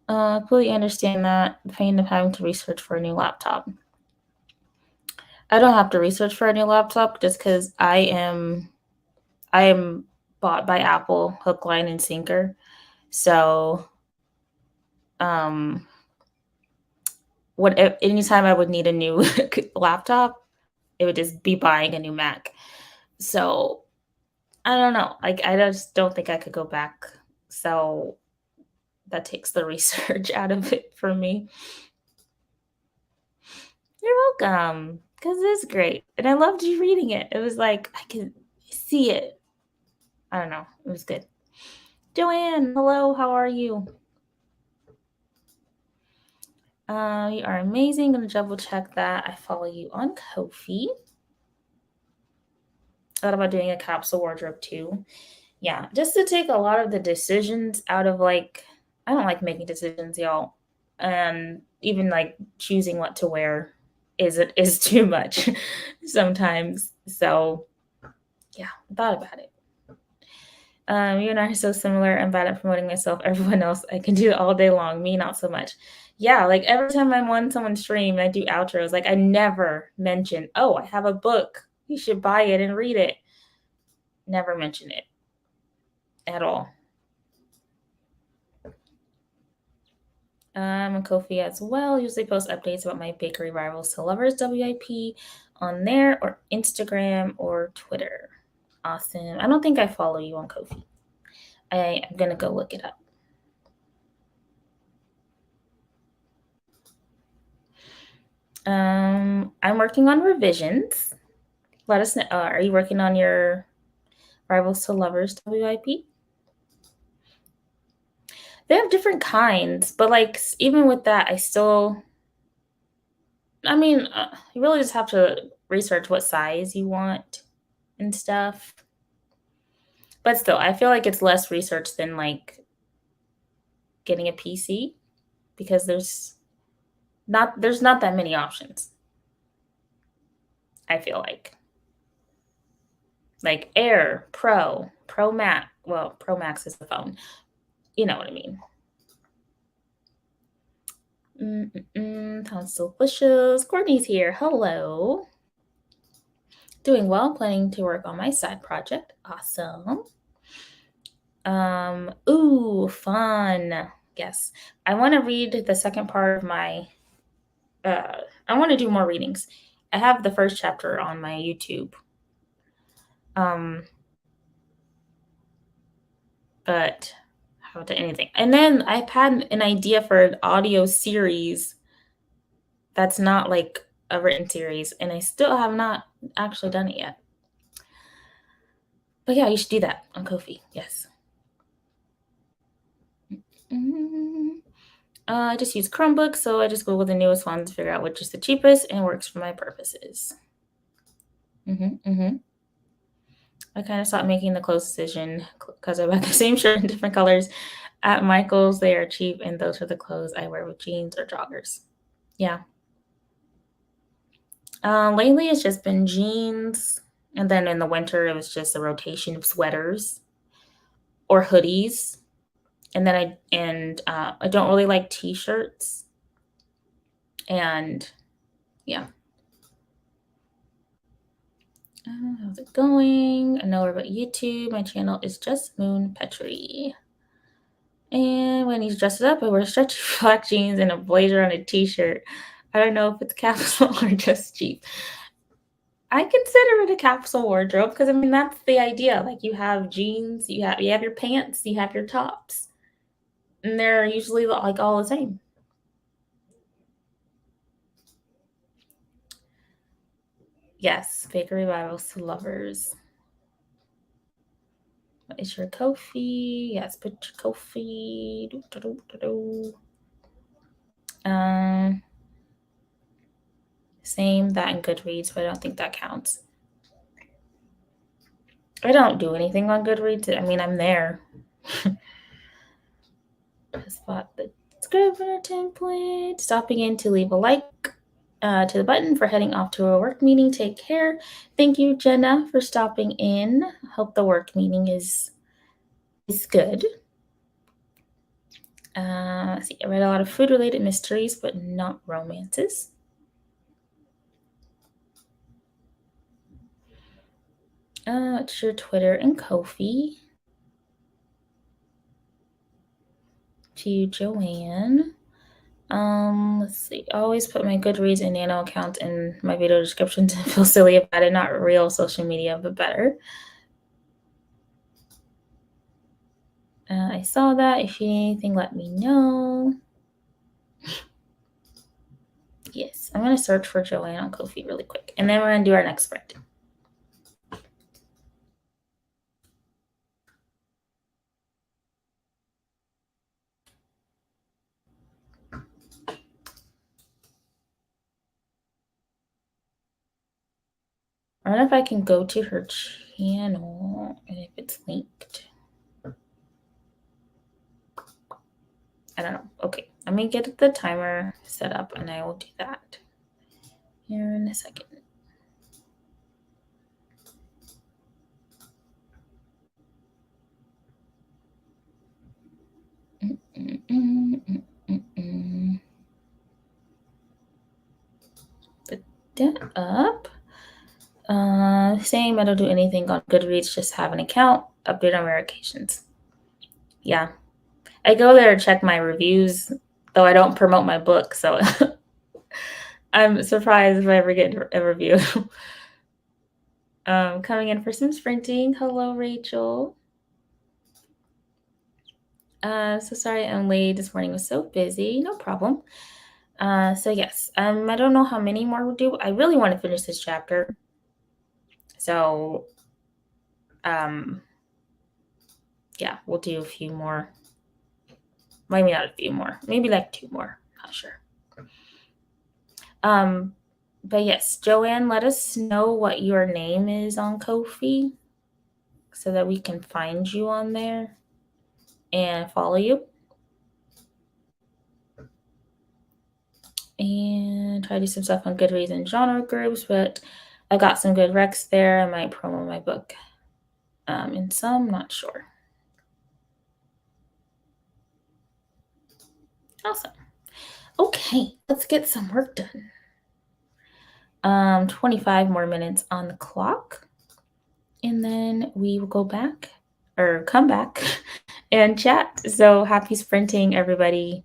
Completely understand that the pain of having to research for a new laptop. I don't have to research for a new laptop just because I am bought by Apple, hook, line, and sinker. So, anytime I would need a new laptop, it would just be buying a new Mac. So, I don't know. Like, I just don't think I could go back. So that takes the research out of it for me. You're welcome, because it's great. And I loved you reading it. It was like, I can see it. I don't know. It was good. Joanne, hello. How are you? You are amazing. I'm going to double check that. I follow you on Ko-fi. Thought about doing a capsule wardrobe too. Yeah, just to take a lot of the decisions out of I don't like making decisions, y'all. And even like choosing what to wear is too much sometimes. So yeah, I thought about it. You and I are so similar. I'm bad at promoting myself. Everyone else, I can do it all day long. Me, not so much. Yeah, like every time I'm on someone's stream, I do outros. Like I never mention, oh, I have a book. You should buy it and read it. Never mention it at all. I'm on Ko-fi as well. Usually post updates about my bakery rivals to lovers WIP on there or Instagram or Twitter. Awesome. I don't think I follow you on Ko-fi. I am gonna go look it up. I'm working on revisions. Let us know. Are you working on your rivals to lovers WIP? They have different kinds, but like even with that, you really just have to research what size you want and stuff. But still, I feel like it's less research than like getting a PC because there's not that many options. I feel like Air, Pro, Pro Max. Well, Pro Max is the phone. You know what I mean. Sounds delicious. Courtney's here. Hello. Doing well. Planning to work on my side project. Awesome. Ooh, fun. Yes. I want to read the second part of my I want to do more readings. I have the first chapter on my YouTube. But I haven't done anything. And then I've had an idea for an audio series that's not like a written series, and I still have not actually done it yet. But yeah, you should do that on Ko-fi. Yes. I just use Chromebook, so I just Google the newest ones, figure out which is the cheapest, and works for my purposes. I kind of stopped making the clothes decision because I buy the same shirt in different colors at Michael's. They are cheap, and those are the clothes I wear with jeans or joggers. Yeah. Lately, it's just been jeans, and then in the winter, it was just a rotation of sweaters or hoodies. And then I don't really like t-shirts. And yeah. How's it going? I know we're about YouTube. My channel is Just Moon Petrie. And when he's dressed up, I wear stretchy black jeans and a blazer on a t-shirt. I don't know if it's capsule or just cheap. I consider it a capsule wardrobe because that's the idea. Like you have jeans, you have your pants, you have your tops, and they're usually like all the same. Yes, bakery rivals to lovers. What is your Ko-fi? Yes, put your Ko-fi. Same that and Goodreads, but I don't think that counts. I don't do anything on Goodreads. I mean, I'm there. Spot the scrivener template. Stopping in to leave a like to the button for heading off to a work meeting. Take care. Thank you, Jenna, for stopping in. Hope the work meeting is good. Let's see, I read a lot of food-related mysteries, but not romances. It's your Twitter and Ko-fi. To Joanne. Let's see. I always put my Goodreads and Nano account in my video description to feel silly about it. Not real social media, but better. I saw that. If you need anything, let me know. Yes, I'm going to search for Joanne on Ko-fi really quick. And then we're going to do our next sprint. I don't know if I can go to her channel and if it's linked. I don't know. Okay, let me get the timer set up and I will do that here in a second. Put that up. Same, I don't do anything on Goodreads, just have an account, update on verifications. Yeah. I go there to check my reviews, though I don't promote my book, so I'm surprised if I ever get a review. Coming in for some sprinting. Hello, Rachel. So sorry I'm late. This morning was so busy. No problem. So yes, I don't know how many more we'll do. I really want to finish this chapter. So, yeah, we'll do a few more. Maybe not a few more. Maybe like 2 more. Not sure. But yes, Joanne, let us know what your name is on Ko-fi so that we can find you on there and follow you. And try to do some stuff on Goodreads and genre groups, but I got some good recs there. I might promo my book in some, not sure. Awesome. Okay, let's get some work done. 25 more minutes on the clock. And then we will go back or come back and chat. So happy sprinting, everybody.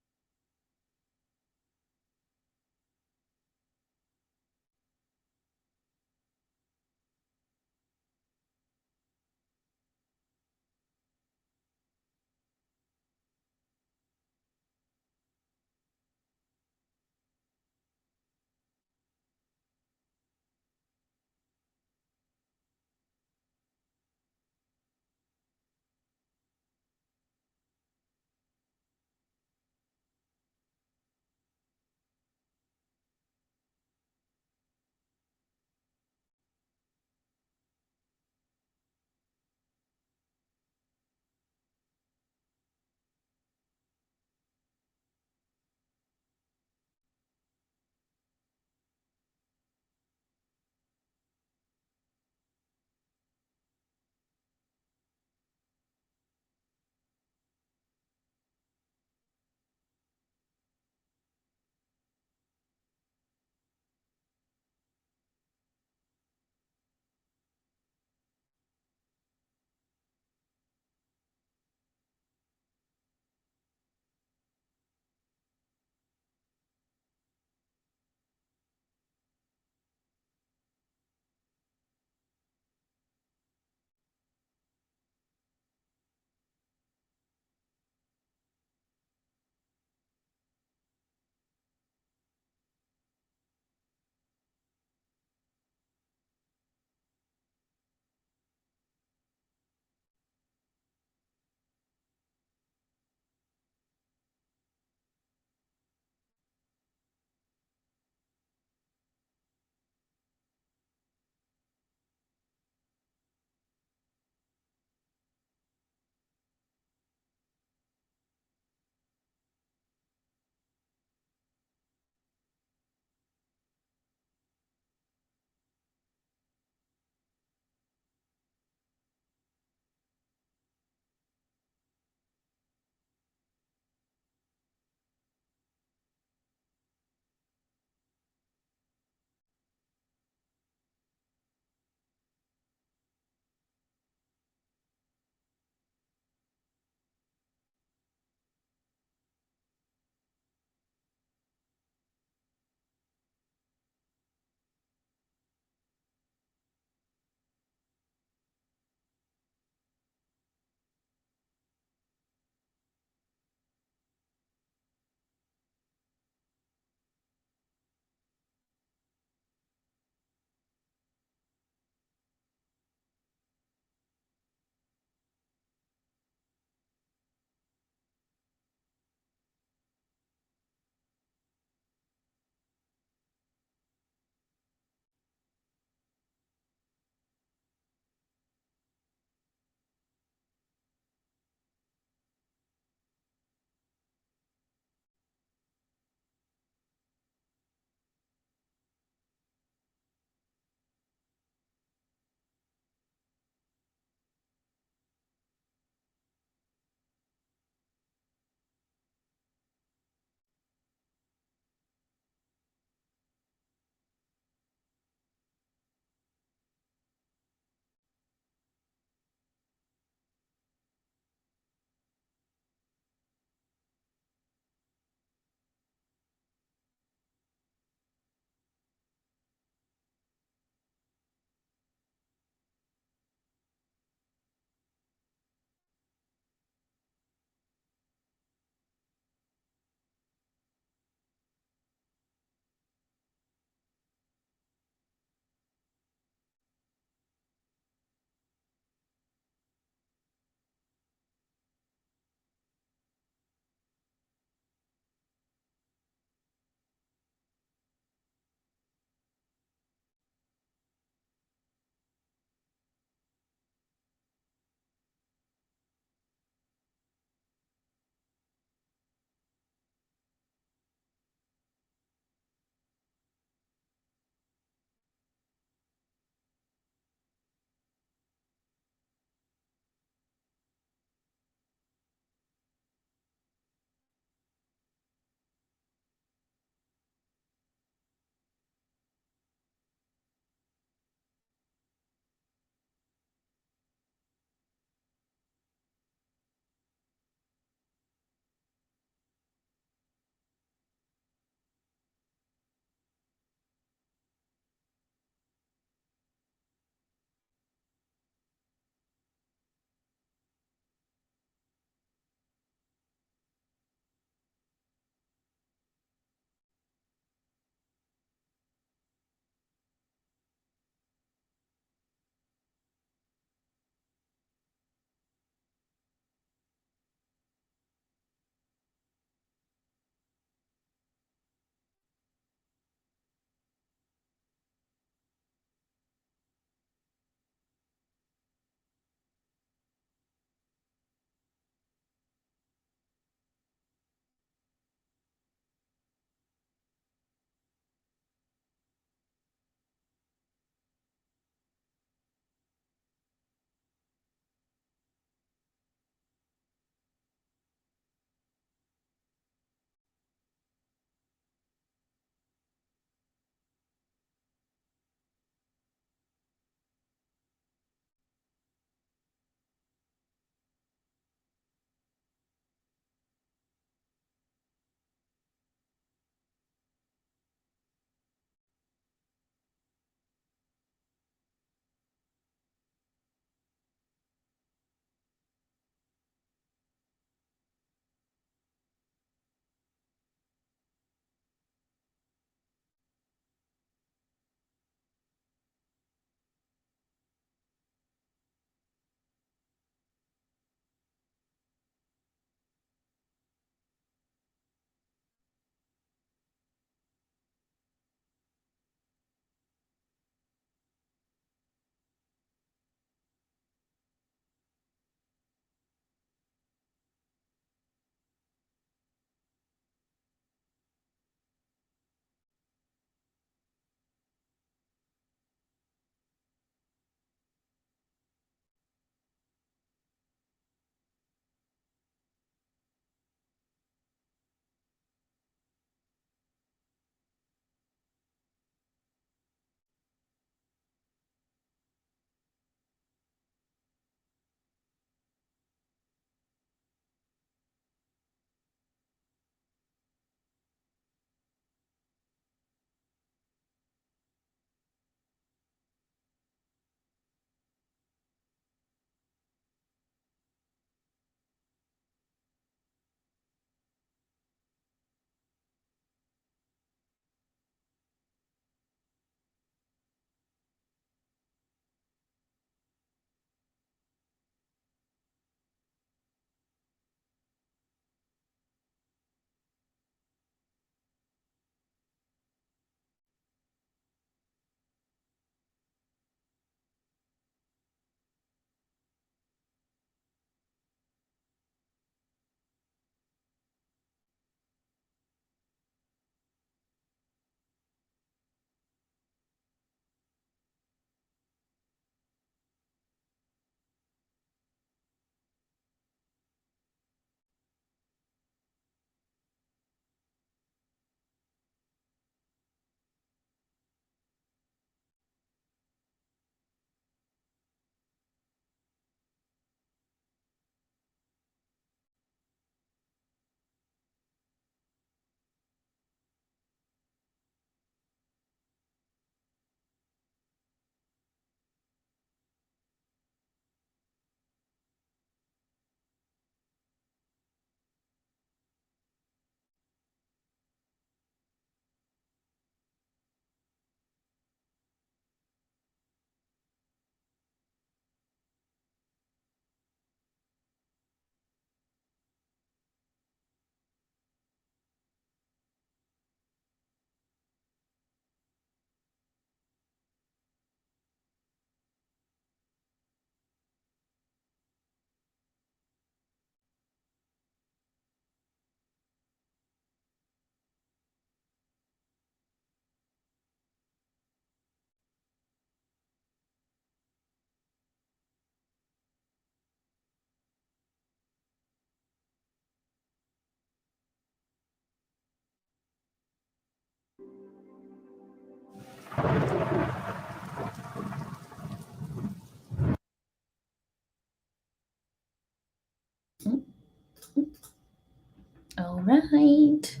right.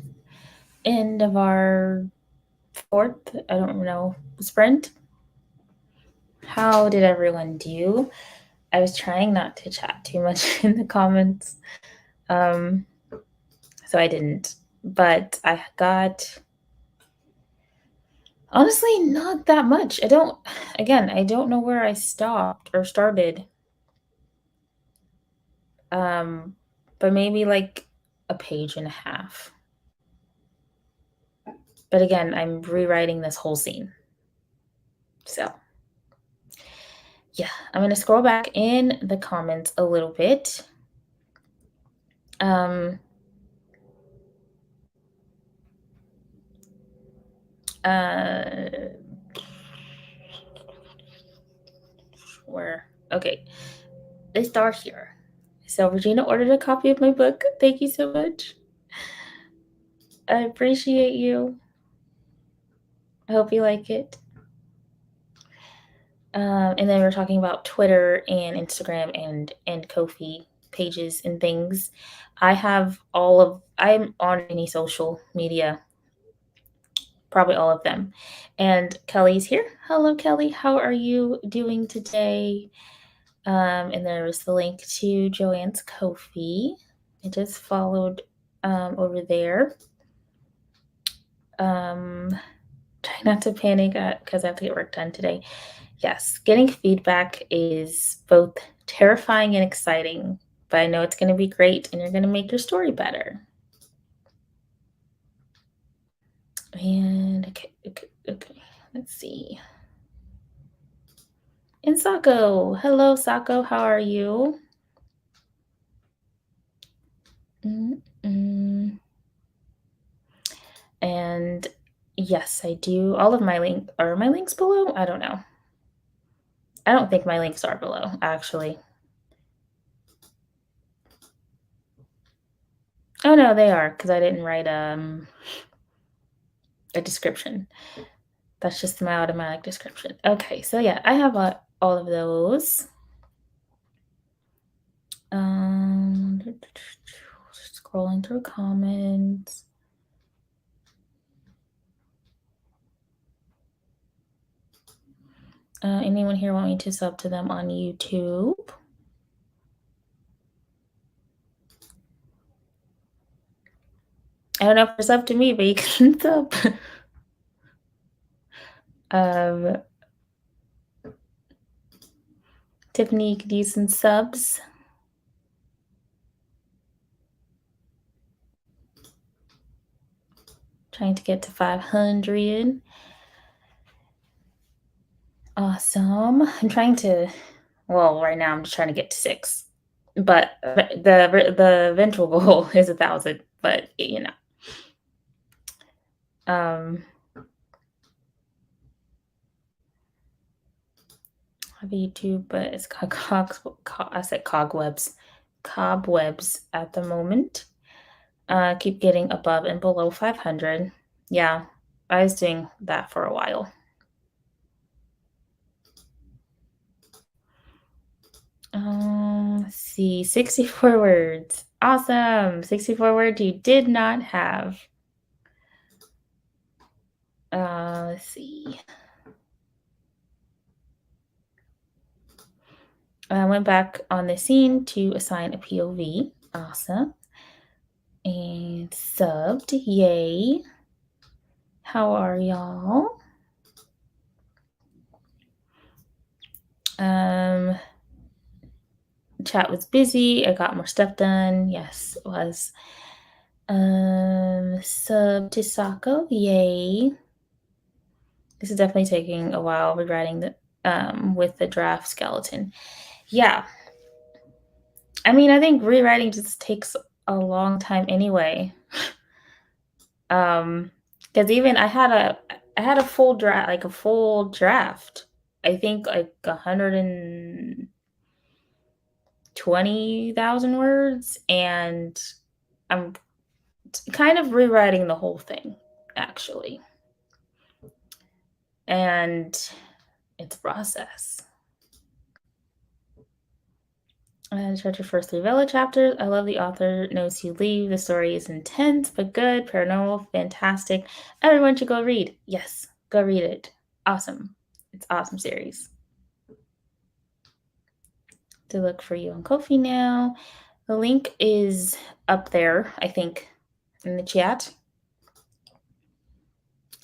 End of our fourth, I don't know, sprint. How did everyone do? I was trying not to chat too much in the comments. So I didn't. But I got honestly not that much. I don't know where I stopped or started. But maybe like a page and a half. But again, I'm rewriting this whole scene. So yeah, I'm gonna scroll back in the comments a little bit. Where? Okay, they start here. So Regina ordered a copy of my book. Thank you so much. I appreciate you. I hope you like it. And then we're talking about Twitter and Instagram and Ko-fi pages and things. I'm on any social media, probably all of them. And Kelly's here. Hello, Kelly. How are you doing today? And there was the link to Joanne's Ko-fi. I just followed over there. Try not to panic because I have to get work done today. Yes, getting feedback is both terrifying and exciting, but I know it's going to be great and you're going to make your story better. And okay. Let's see. And Sako. Hello, Sako. How are you? And yes, I do. All of my are my links below? I don't know. I don't think my links are below, actually. Oh no, they are, because I didn't write a description. That's just my automatic description. Okay, so yeah, I have all of those. Scrolling through comments. Anyone here want me to sub to them on YouTube? I don't know if it's up to me, but you can sub. Tiffany, could use some subs. Trying to get to 500. Awesome. I'm trying to, well, right now I'm just trying to get to 6. But the eventual goal is 1,000, but you know. I have YouTube, but it's cobwebs at the moment. Keep getting above and below 500. Yeah, I was doing that for a while. Let's see, 64 words. Awesome. 64 words you did not have. Let's see. I went back on the scene to assign a POV. Awesome. And subbed. Yay. How are y'all? Chat was busy. I got more stuff done. Yes, it was. Sub to Sako. Yay. This is definitely taking a while rewriting the with the draft skeleton. Yeah. I mean, I think rewriting just takes a long time anyway. Because even I had a full draft. I think like 120,000 words, and I'm kind of rewriting the whole thing, actually. And it's a process. I read your first 3 Vela chapters. I love the author knows you leave. The story is intense but good, paranormal, fantastic. Everyone should go read. Yes, go read it. Awesome. It's awesome series. To look for you on Ko-fi now. The link is up there, I think, in the chat.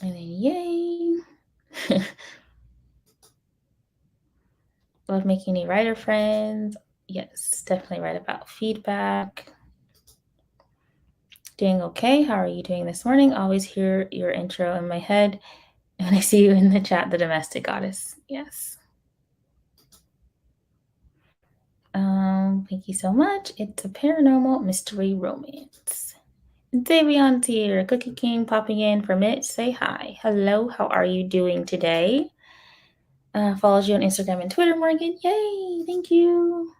And then yay. Love making new writer friends. Yes, definitely write about feedback. Doing okay. How are you doing this morning? Always hear your intro in my head. And I see you in the chat, the domestic goddess. Yes. Thank you so much. It's a paranormal mystery romance. Davion's here. Cookie King popping in for a minute. Say hi. Hello. How are you doing today? Follows you on Instagram and Twitter, Morgan. Yay. Thank you.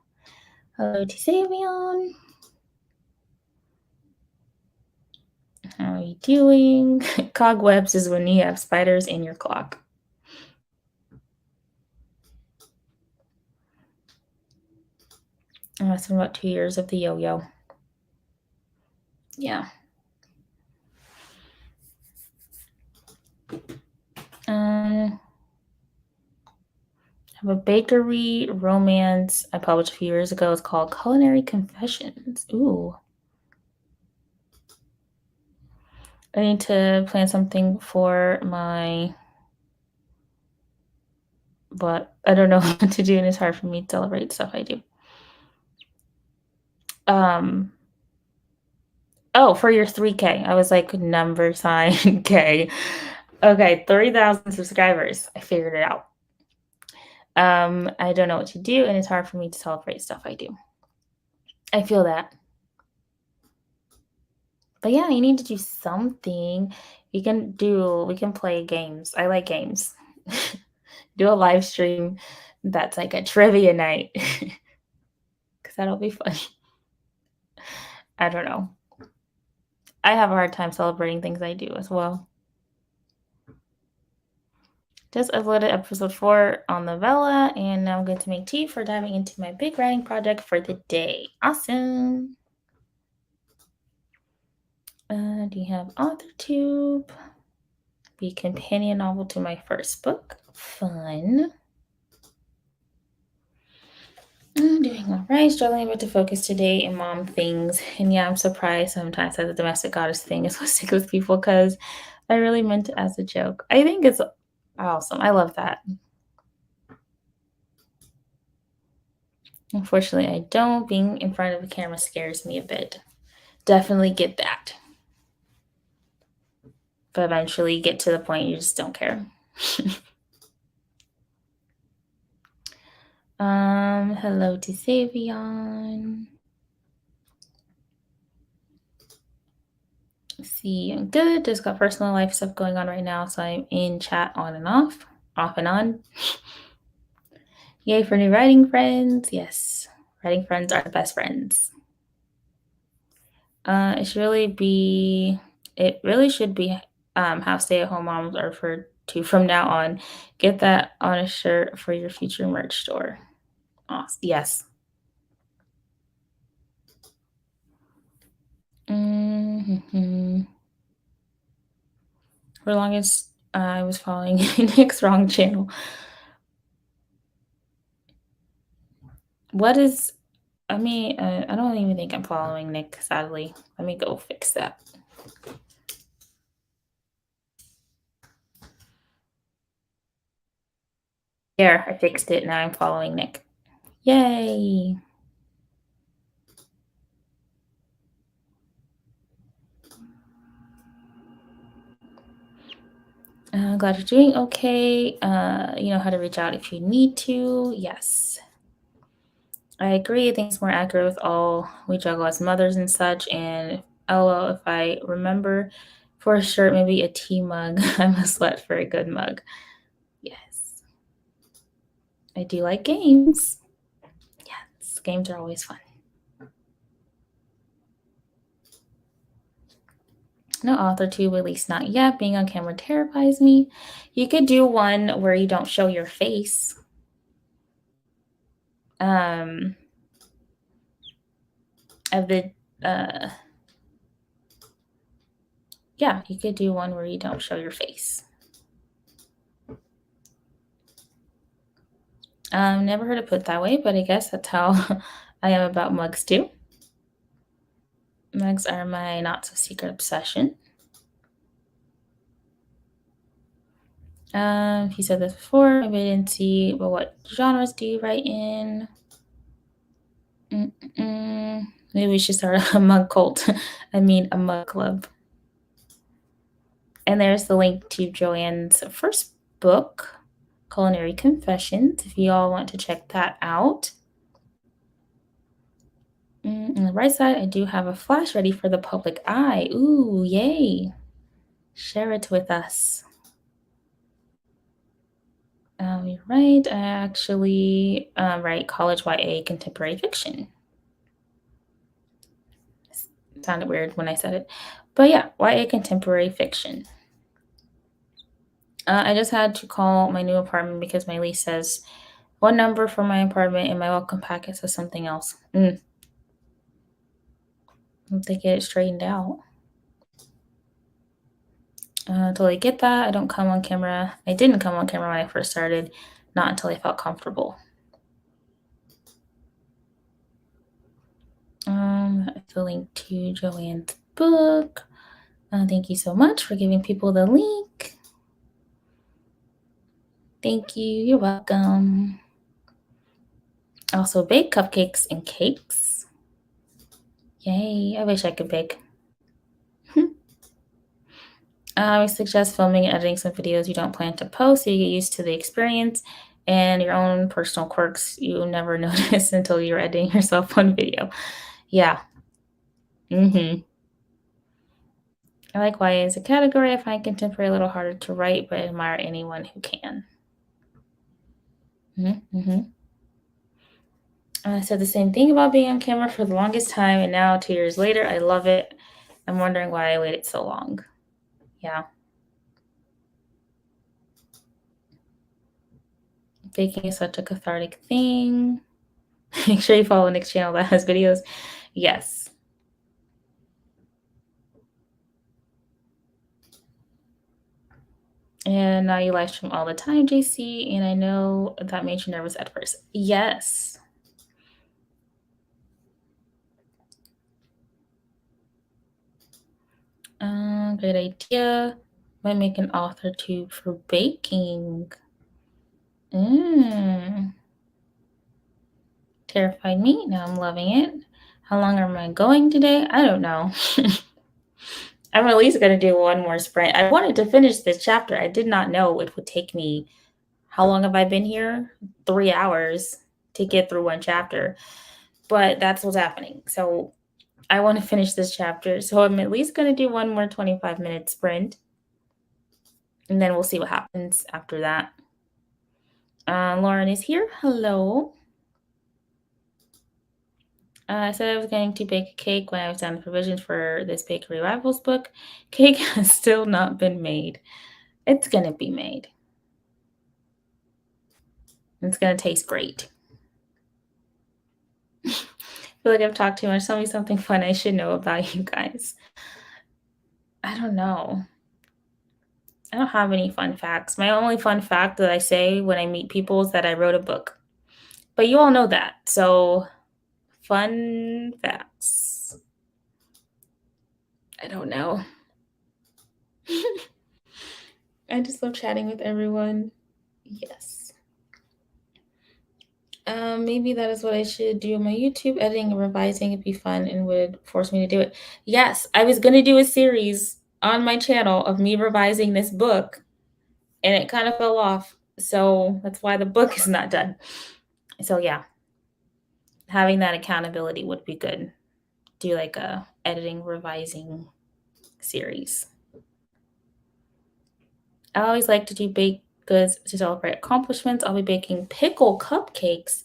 Hello to Savion. How are you doing? Cogwebs is when you have spiders in your clock. It's been about 2 years of the yo-yo. Yeah. I have a bakery romance I published a few years ago. It's called Culinary Confessions. Ooh. I need to plan something for my, but I don't know what to do, and it's hard for me to celebrate stuff I do. Oh, for your 3K. I was like, number sign K. Okay, 3,000 subscribers. I figured it out. I don't know what to do, and it's hard for me to celebrate stuff I do. I feel that. But yeah, you need to do something. We can play games. I like games. Do a live stream that's like a trivia night. Because that'll be fun. I don't know. I have a hard time celebrating things I do as well. Just uploaded episode 4 on the Vela, and now I'm going to make tea for diving into my big writing project for the day. Awesome. Do you have AuthorTube? Be a companion novel to my first book. Fun. I'm doing all right. Struggling with the focus today in mom things. And yeah, I'm surprised sometimes that the domestic goddess thing is what sticks with people because I really meant it as a joke. I think it's awesome. I love that. Unfortunately, I don't. Being in front of a camera scares me a bit. Definitely get that. But eventually you get to the point you just don't care. Hello to Savion. See, I'm good. Just got personal life stuff going on right now, so I'm in chat on and off and on. Yay for new writing friends. Yes, writing friends are the best friends. It really should be how stay-at-home moms are referred to from now on. Get that on a shirt for your future merch store. Awesome. Yes. For the longest, I was following Nick's wrong channel. What is? I don't even think I'm following Nick, sadly. Let me go fix that. There, I fixed it. Now I'm following Nick. Yay! Glad you're doing okay. You know how to reach out if you need to. Yes. I agree. I think it's more accurate with all we juggle as mothers and such. And LOL, if I remember for a shirt, maybe a tea mug. I'm a slut for a good mug. Yes. I do like games. Yes, games are always fun. No AuthorTube, at least not yet. Being on camera terrifies me. You could do one where you don't show your face. of the yeah, you could do one where you don't show your face. Never heard it put that way, but I guess that's how I am about mugs too. Mugs are my not so secret obsession. He said this before. Maybe I didn't see, but what genres do you write in? Maybe we should start a mug cult. I mean, a mug club. And there's the link to Joanne's first book, Culinary Confessions, if you all want to check that out. On the right side, I do have a flash ready for the public eye. Ooh, yay. Share it with us. You're right. I actually write college YA contemporary fiction. It sounded weird when I said it. But yeah, YA contemporary fiction. I just had to call my new apartment because my lease says one number for my apartment and my welcome packet says something else. Hope they get it straightened out. Until I get that, I don't come on camera. I didn't come on camera when I first started, not until I felt comfortable. The link to Joanne's book. Thank you so much for giving people the link. Thank you. You're welcome. Also, bake cupcakes and cakes. Yay. I wish I could bake. I suggest filming and editing some videos you don't plan to post so you get used to the experience and your own personal quirks you never notice until you're editing yourself on video. Yeah. I like YA as a category. I find contemporary a little harder to write, but admire anyone who can. I said the same thing about being on camera for the longest time, and now 2 years later, I love it. I'm wondering why I waited so long. Yeah. Baking is such a cathartic thing. Make sure you follow Nick's channel that has videos. Yes. And now you live stream all the time, JC, and I know that made you nervous at first. Yes. Great idea. Might make an author tube for baking. Terrified me. Now I'm loving it. How long am I going today? I don't know. I'm at least going to do one more sprint. I wanted to finish this chapter. I did not know it would take me. How long have I been here? 3 hours to get through one chapter. But that's what's happening. So I want to finish this chapter. So I'm at least going to do one more 25-minute sprint. And then we'll see what happens after that. Lauren is here. Hello. I said I was going to bake a cake when I was down the provisions for this Bakery Rivals book. Cake has still not been made. It's going to be made. It's going to taste great. I feel like I've talked too much. Tell me something fun I should know about you guys. I don't know. I don't have any fun facts. My only fun fact that I say when I meet people is that I wrote a book. But you all know that. So, fun facts. I don't know. I just love chatting with everyone. Yes. Maybe that is what I should do on my YouTube. Editing and revising would be fun and would force me to do it. Yes, I was going to do a series on my channel of me revising this book, and it kind of fell off. So that's why the book is not done. So yeah, having that accountability would be good. Do like a editing, revising series. I always like to do baked goods to celebrate accomplishments. I'll be baking pickle cupcakes.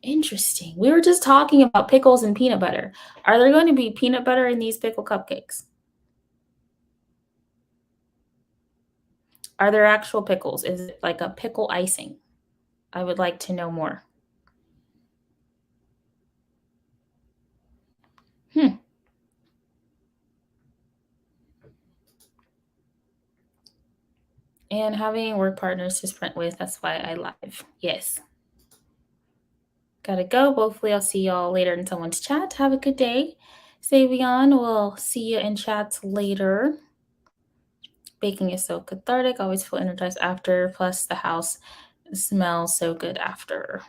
Interesting. We were just talking about pickles and peanut butter. Are there going to be peanut butter in these pickle cupcakes? Are there actual pickles? Is it like a pickle icing? I would like to know more. Hmm. And having work partners to sprint with, that's why I live. Yes. Gotta go. Hopefully, I'll see y'all later in someone's chat. Have a good day. Savion, we'll see you in chats later. Baking is so cathartic. Always feel energized after. Plus, the house smells so good after.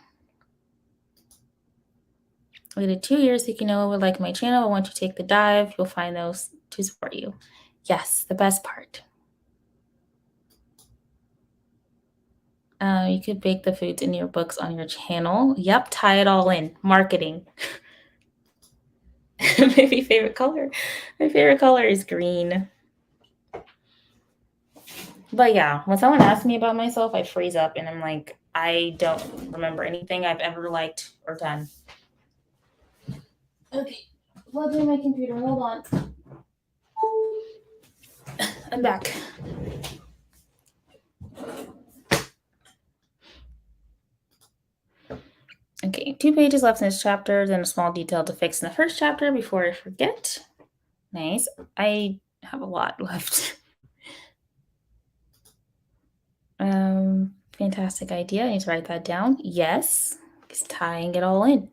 Waited 2 years thinking no one would like my channel. But once you take the dive, you'll find those to support you. Yes, the best part. You could bake the foods in your books on your channel. Yep, tie it all in. Marketing. My favorite color. My favorite color is green. But yeah, when someone asks me about myself, I freeze up and I'm like, I don't remember anything I've ever liked or done. Okay, plug in my computer. Hold on. I'm back. Okay, 2 pages left in this chapter, then a small detail to fix in the first chapter before I forget. Nice. I have a lot left. Fantastic idea. I need to write that down. Yes, it's tying it all in.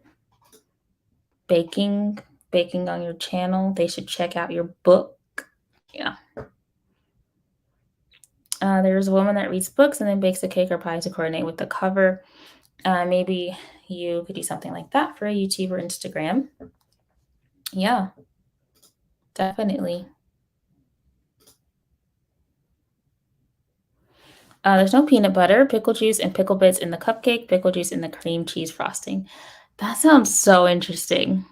Baking on your channel. They should check out your book. Yeah. There's a woman that reads books and then bakes a cake or pie to coordinate with the cover. Maybe you could do something like that for a YouTube or Instagram. Yeah, definitely. There's no peanut butter, pickle juice, and pickle bits in the cupcake, pickle juice in the cream cheese frosting. That sounds so interesting.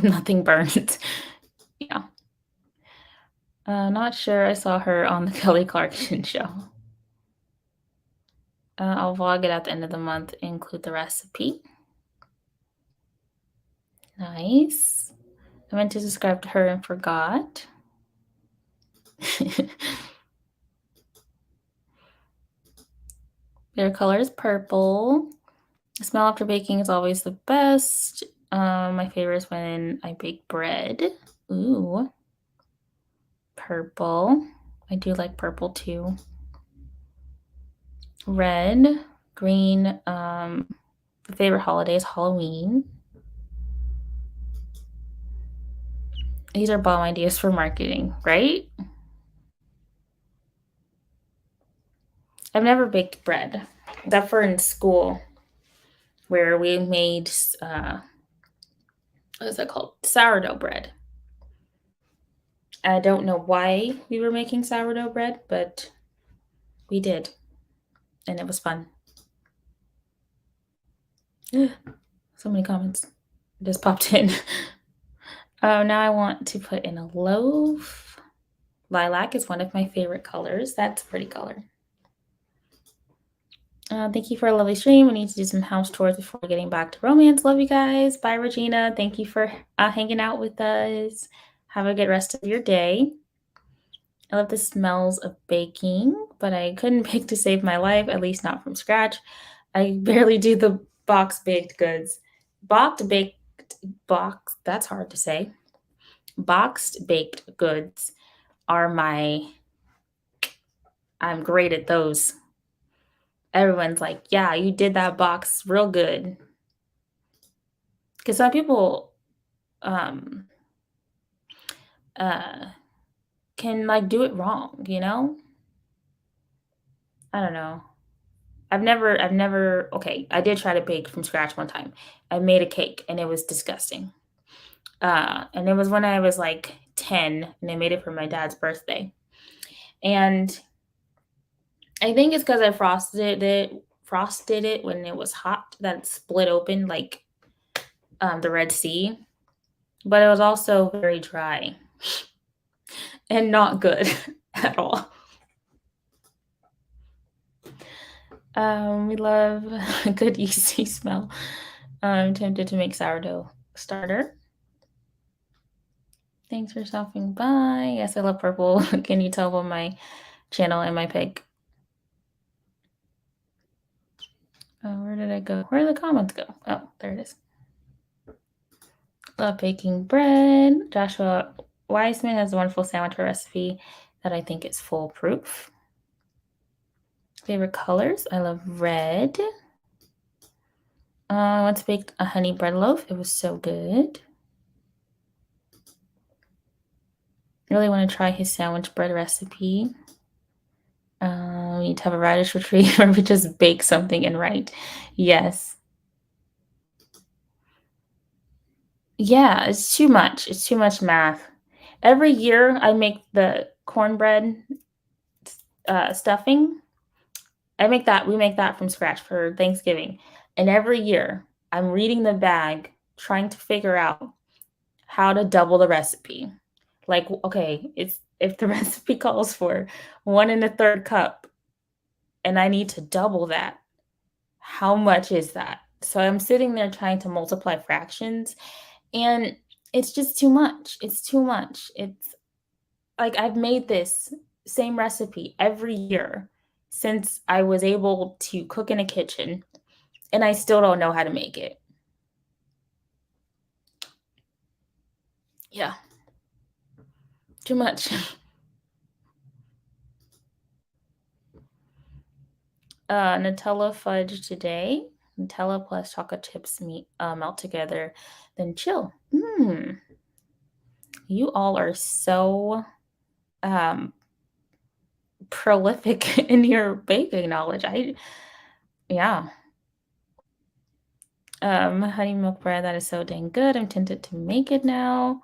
Nothing burns. Yeah. Not sure I saw her on the Kelly Clarkson show. I'll vlog it at the end of the month, include the recipe. Nice. I meant to subscribe to her and forgot. Their color is purple. The smell after baking is always the best. My favorite is when I bake bread. Ooh. Purple. I do like purple too. Red, green. The favorite holiday is Halloween. These are bomb ideas for marketing, right? I've never baked bread. Except for in school, where we made what is it called? Sourdough bread. I don't know why we were making sourdough bread, but we did, and it was fun. So many comments just popped in. Now I want to put in a loaf. Lilac is one of my favorite colors. That's a pretty color. Thank you for a lovely stream. We need to do some house chores before getting back to romance. Love you guys. Bye, Regina. Thank you for hanging out with us. Have a good rest of your day. I love the smells of baking, but I couldn't bake to save my life, at least not from scratch. I barely do the box baked goods. That's hard to say. Boxed baked goods are I'm great at those. Everyone's like, yeah, you did that box real good. Because some people can like do it wrong, you know? I don't know. I've never okay, I did try to bake from scratch one time. I made a cake and it was disgusting. And it was when I was like 10 and I made it for my dad's birthday. And I think it's because I frosted it when it was hot that it split open like the Red Sea. But it was also very dry and not good at all. We love a good yeasty smell. I'm tempted to make sourdough starter. Thanks for stopping by. Yes, I love purple. Can you tell by my channel and my pic? Where did I go? Where did the comments go? Oh, there it is. Love baking bread. Joshua Weissman has a wonderful sandwich recipe that I think is foolproof. Favorite colors? I love red. I once baked a honey bread loaf. It was so good. Really want to try his sandwich bread recipe. We need to have a radish retreat where we just bake something and write. Yes. Yeah, it's too much. It's too much math. Every year I make the cornbread stuffing. We make that from scratch for Thanksgiving. And every year I'm reading the bag, trying to figure out how to double the recipe. Like, okay, it's if the recipe calls for 1 1/3 cup and I need to double that, how much is that? So I'm sitting there trying to multiply fractions and it's just too much. It's too much. It's like I've made this same recipe every year since I was able to cook in a kitchen and I still don't know how to make it. Yeah, too much. Nutella fudge today. Nutella plus chocolate chips melt together, then chill. You all are so um, prolific in your baking knowledge. Yeah. Honey milk bread, that is so dang good. I'm tempted to make it now.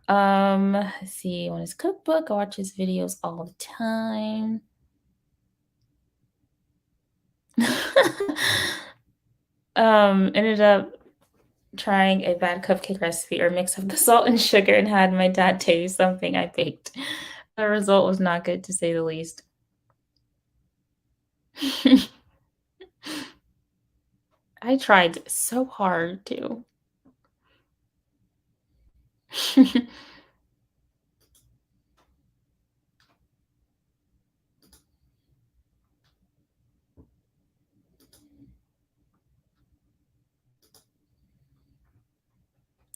Let's see, on his cookbook, I watch his videos all the time. Ended up trying a bad cupcake recipe or mix of the salt and sugar and had my dad taste something I baked. The result was not good to say the least. I tried so hard to.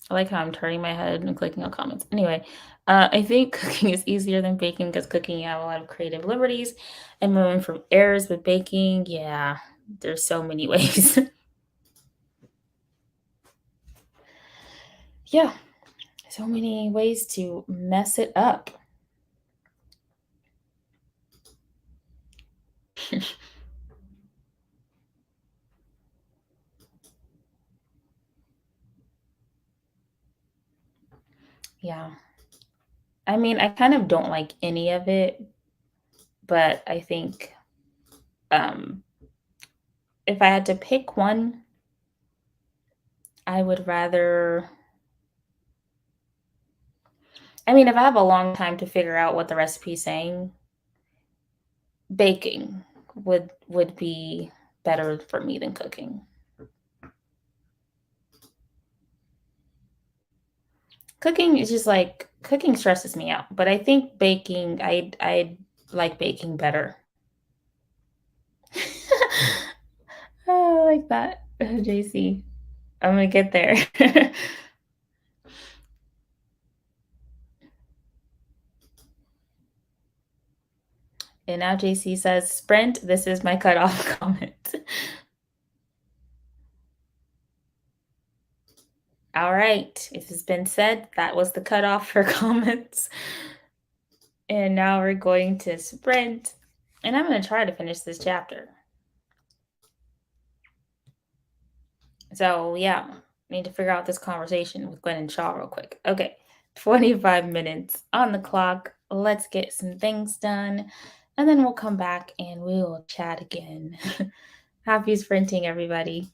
I like how I'm turning my head and clicking on comments. Anyway, I think cooking is easier than baking because cooking you have a lot of creative liberties and moving from errors with baking. Yeah, there's so many ways. Yeah, so many ways to mess it up. Yeah. I mean, I kind of don't like any of it, but I think um, if I had to pick one, I would rather. I mean, if I have a long time to figure out what the recipe is saying, baking would be better for me than cooking. Cooking is just like cooking stresses me out, but I think baking, I like baking better. Oh, I like that, JC. I'm gonna get there. And now JC says, "Sprint, this is my cutoff comment." All right, it has been said that was the cutoff for comments. And now we're going to sprint. And I'm going to try to finish this chapter. So, yeah, need to figure out this conversation with Glenn and Shaw real quick. Okay, 25 minutes on the clock. Let's get some things done. And then we'll come back and we will chat again. Happy sprinting, everybody.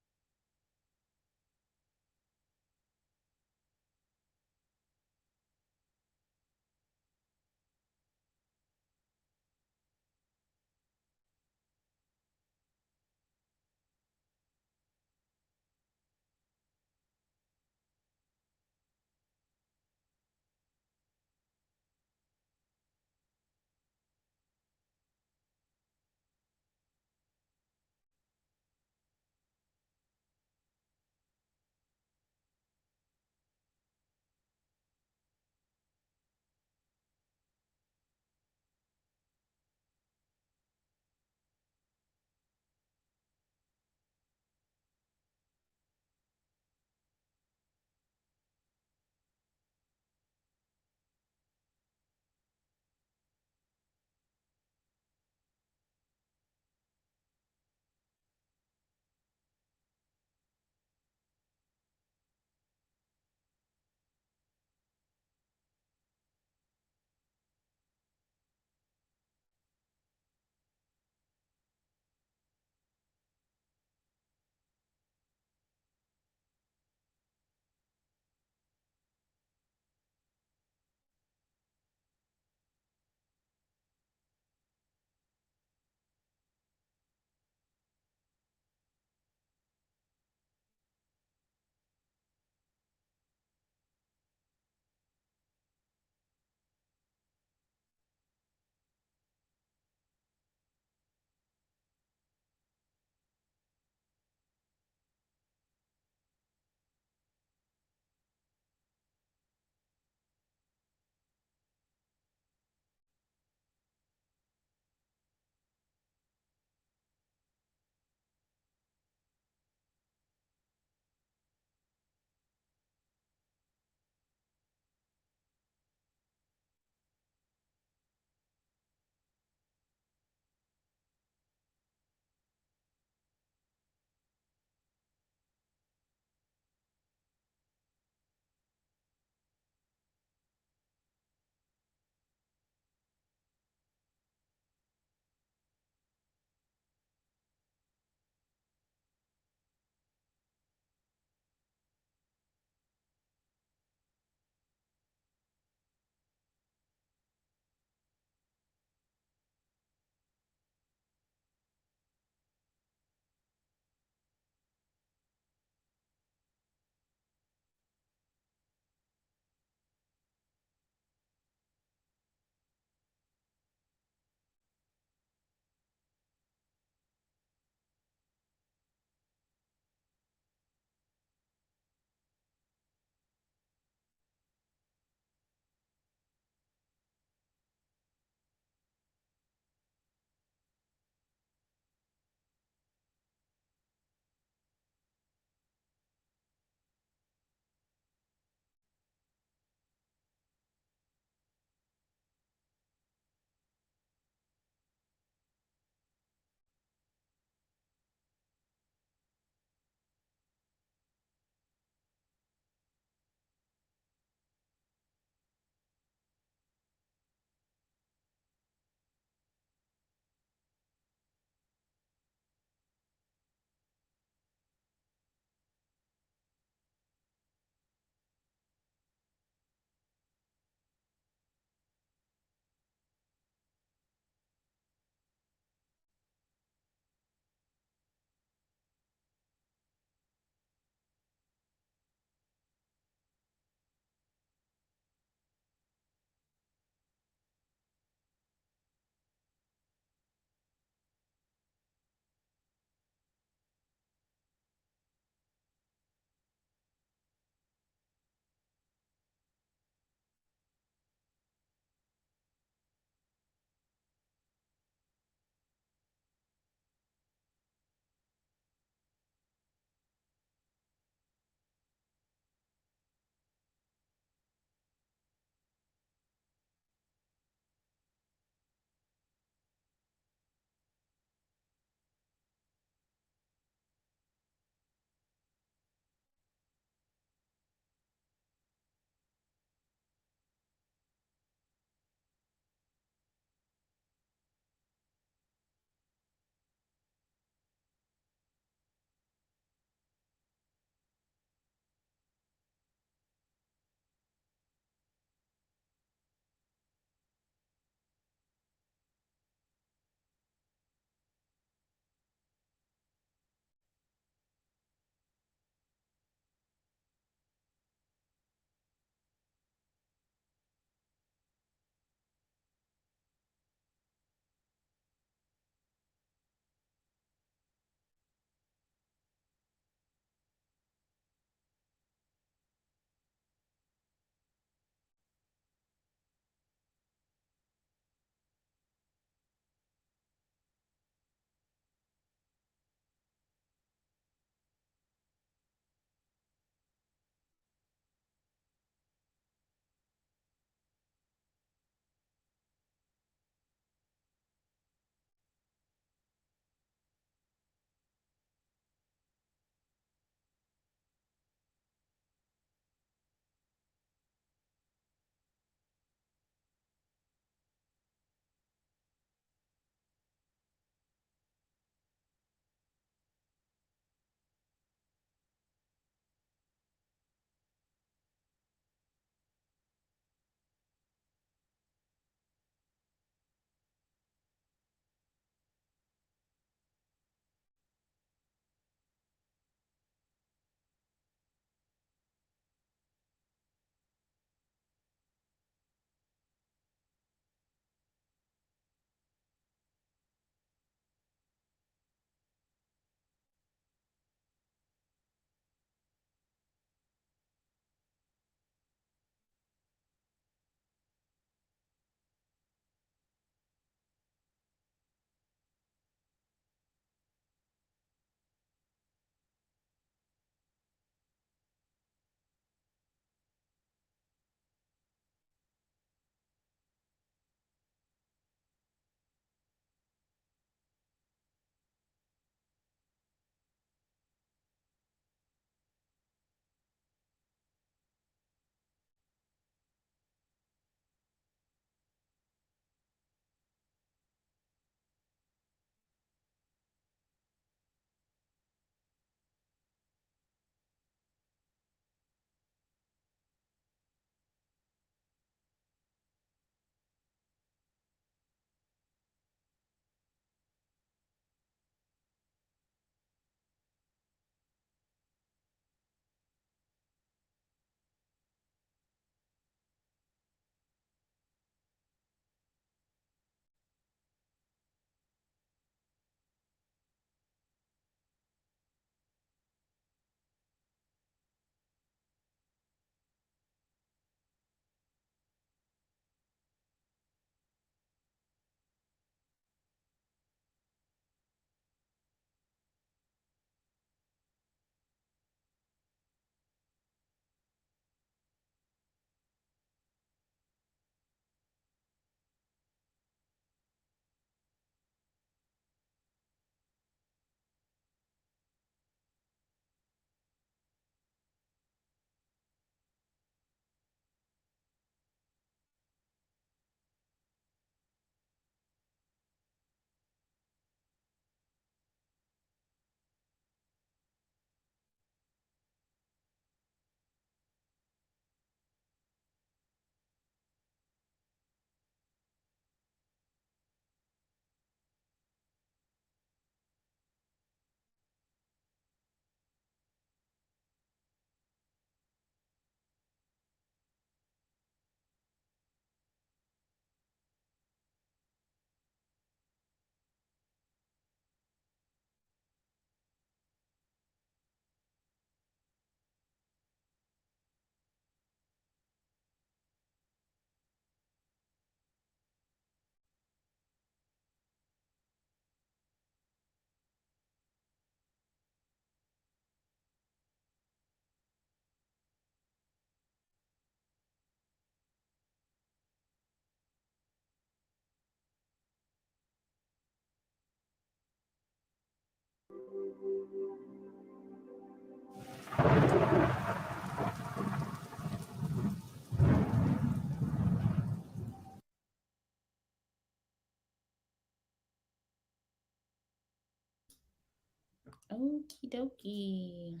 Okie dokie.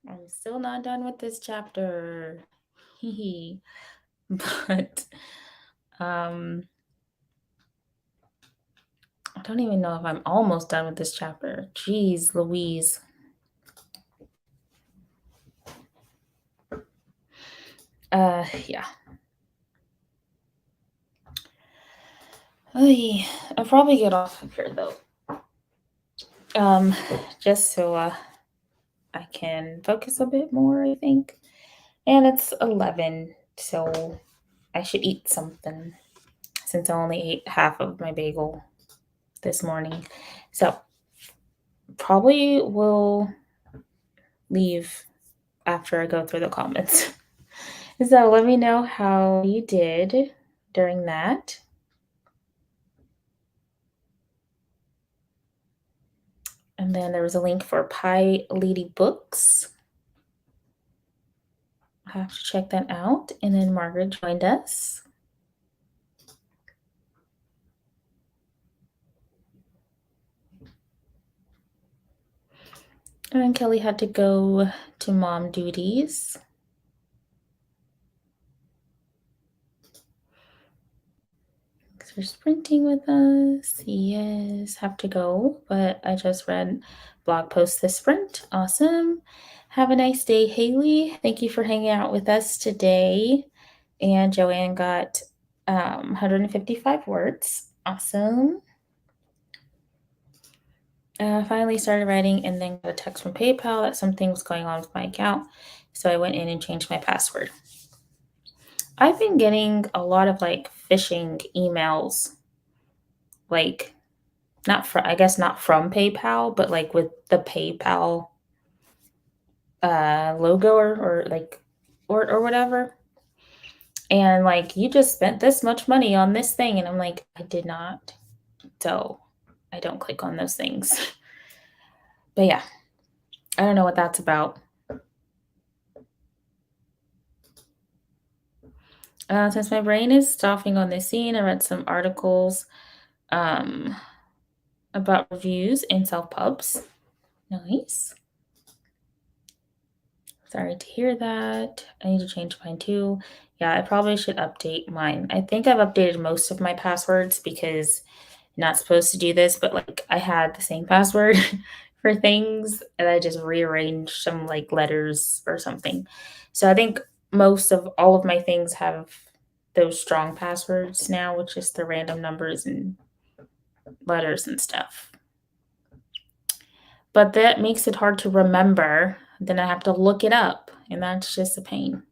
I'm still not done with this chapter. But I don't even know if I'm almost done with this chapter. Jeez Louise. Yeah. I'll probably get off of here though. Just so I can focus a bit more, I think. And it's 11, so I should eat something since I only ate half of my bagel this morning. So probably will leave after I go through the comments. So let me know how you did during that. And then there was a link for Pie Lady Books. I have to check that out. And then Margaret joined us. And then Kelly had to go to mom duties. They're sprinting with us. Yes, have to go, but I just read blog post this sprint. Awesome. Have a nice day, Haley. Thank you for hanging out with us today. And Joanne got 155 words. Awesome. Finally started writing and then got a text from PayPal that something was going on with my account. So I went in and changed my password. I've been getting a lot of like phishing emails, like I guess not from PayPal, but like with the PayPal logo or like or whatever. And like, you just spent this much money on this thing, and I'm like, I did not. So I don't click on those things. But yeah, I don't know what that's about. Since my brain is stopping on this scene, I read some articles about reviews in self pubs. Nice. Sorry to hear that. I need to change mine too. Yeah, I probably should update mine. I think I've updated most of my passwords because I'm not supposed to do this, but like I had the same password for things and I just rearranged some like letters or something. So I think most of all of my things have those strong passwords now, which is the random numbers and letters and stuff. But that makes it hard to remember. Then I have to look it up, and that's just a pain.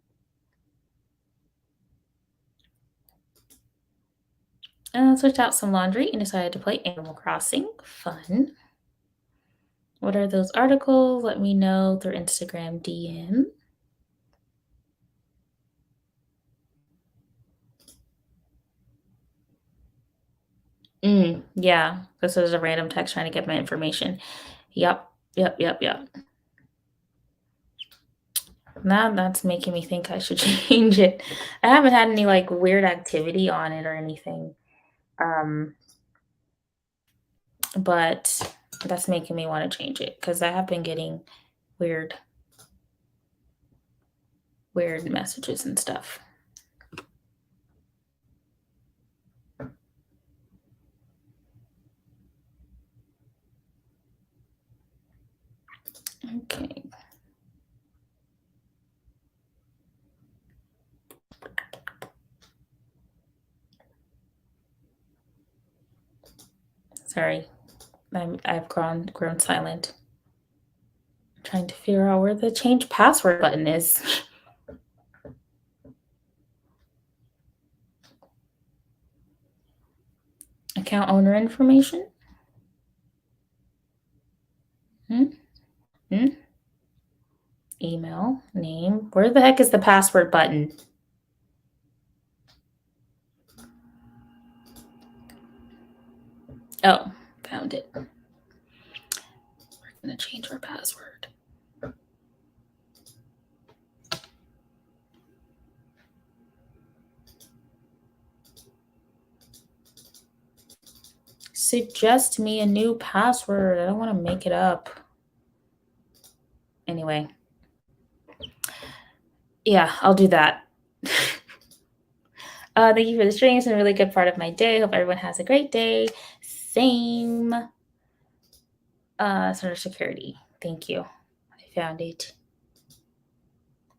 Switched out some laundry and decided to play Animal Crossing. Fun. What are those articles? Let me know through Instagram DM. Yeah, this was a random text trying to get my information. Yep. Now that's making me think I should change it. I haven't had any like weird activity on it or anything. But that's making me want to change it because I have been getting weird messages and stuff. Okay. Sorry. I've grown silent. I'm trying to figure out where the change password button is. Account owner information? Email, name. Where the heck is the password button? Oh, found it. We're going to change our password. suggest me a new password. I don't want to make it up. Anyway. Yeah, I'll do that. Thank you for the stream. It's been a really good part of my day. Hope everyone has a great day. Same. Social Security. Thank you. I found it.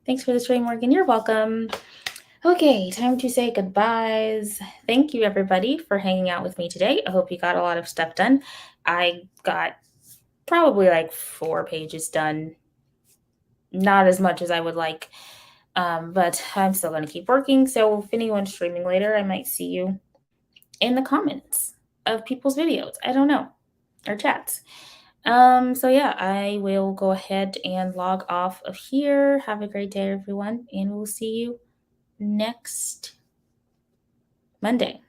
Thanks for the stream, Morgan. You're welcome. Okay, time to say goodbyes. Thank you, everybody, for hanging out with me today. I hope you got a lot of stuff done. I got probably like 4 pages done. Not as much as I would like, but I'm still going to keep working. So if anyone's streaming later, I might see you in the comments of people's videos. I don't know, or chats. So yeah, I will go ahead and log off of here. Have a great day, everyone, and we'll see you next Monday.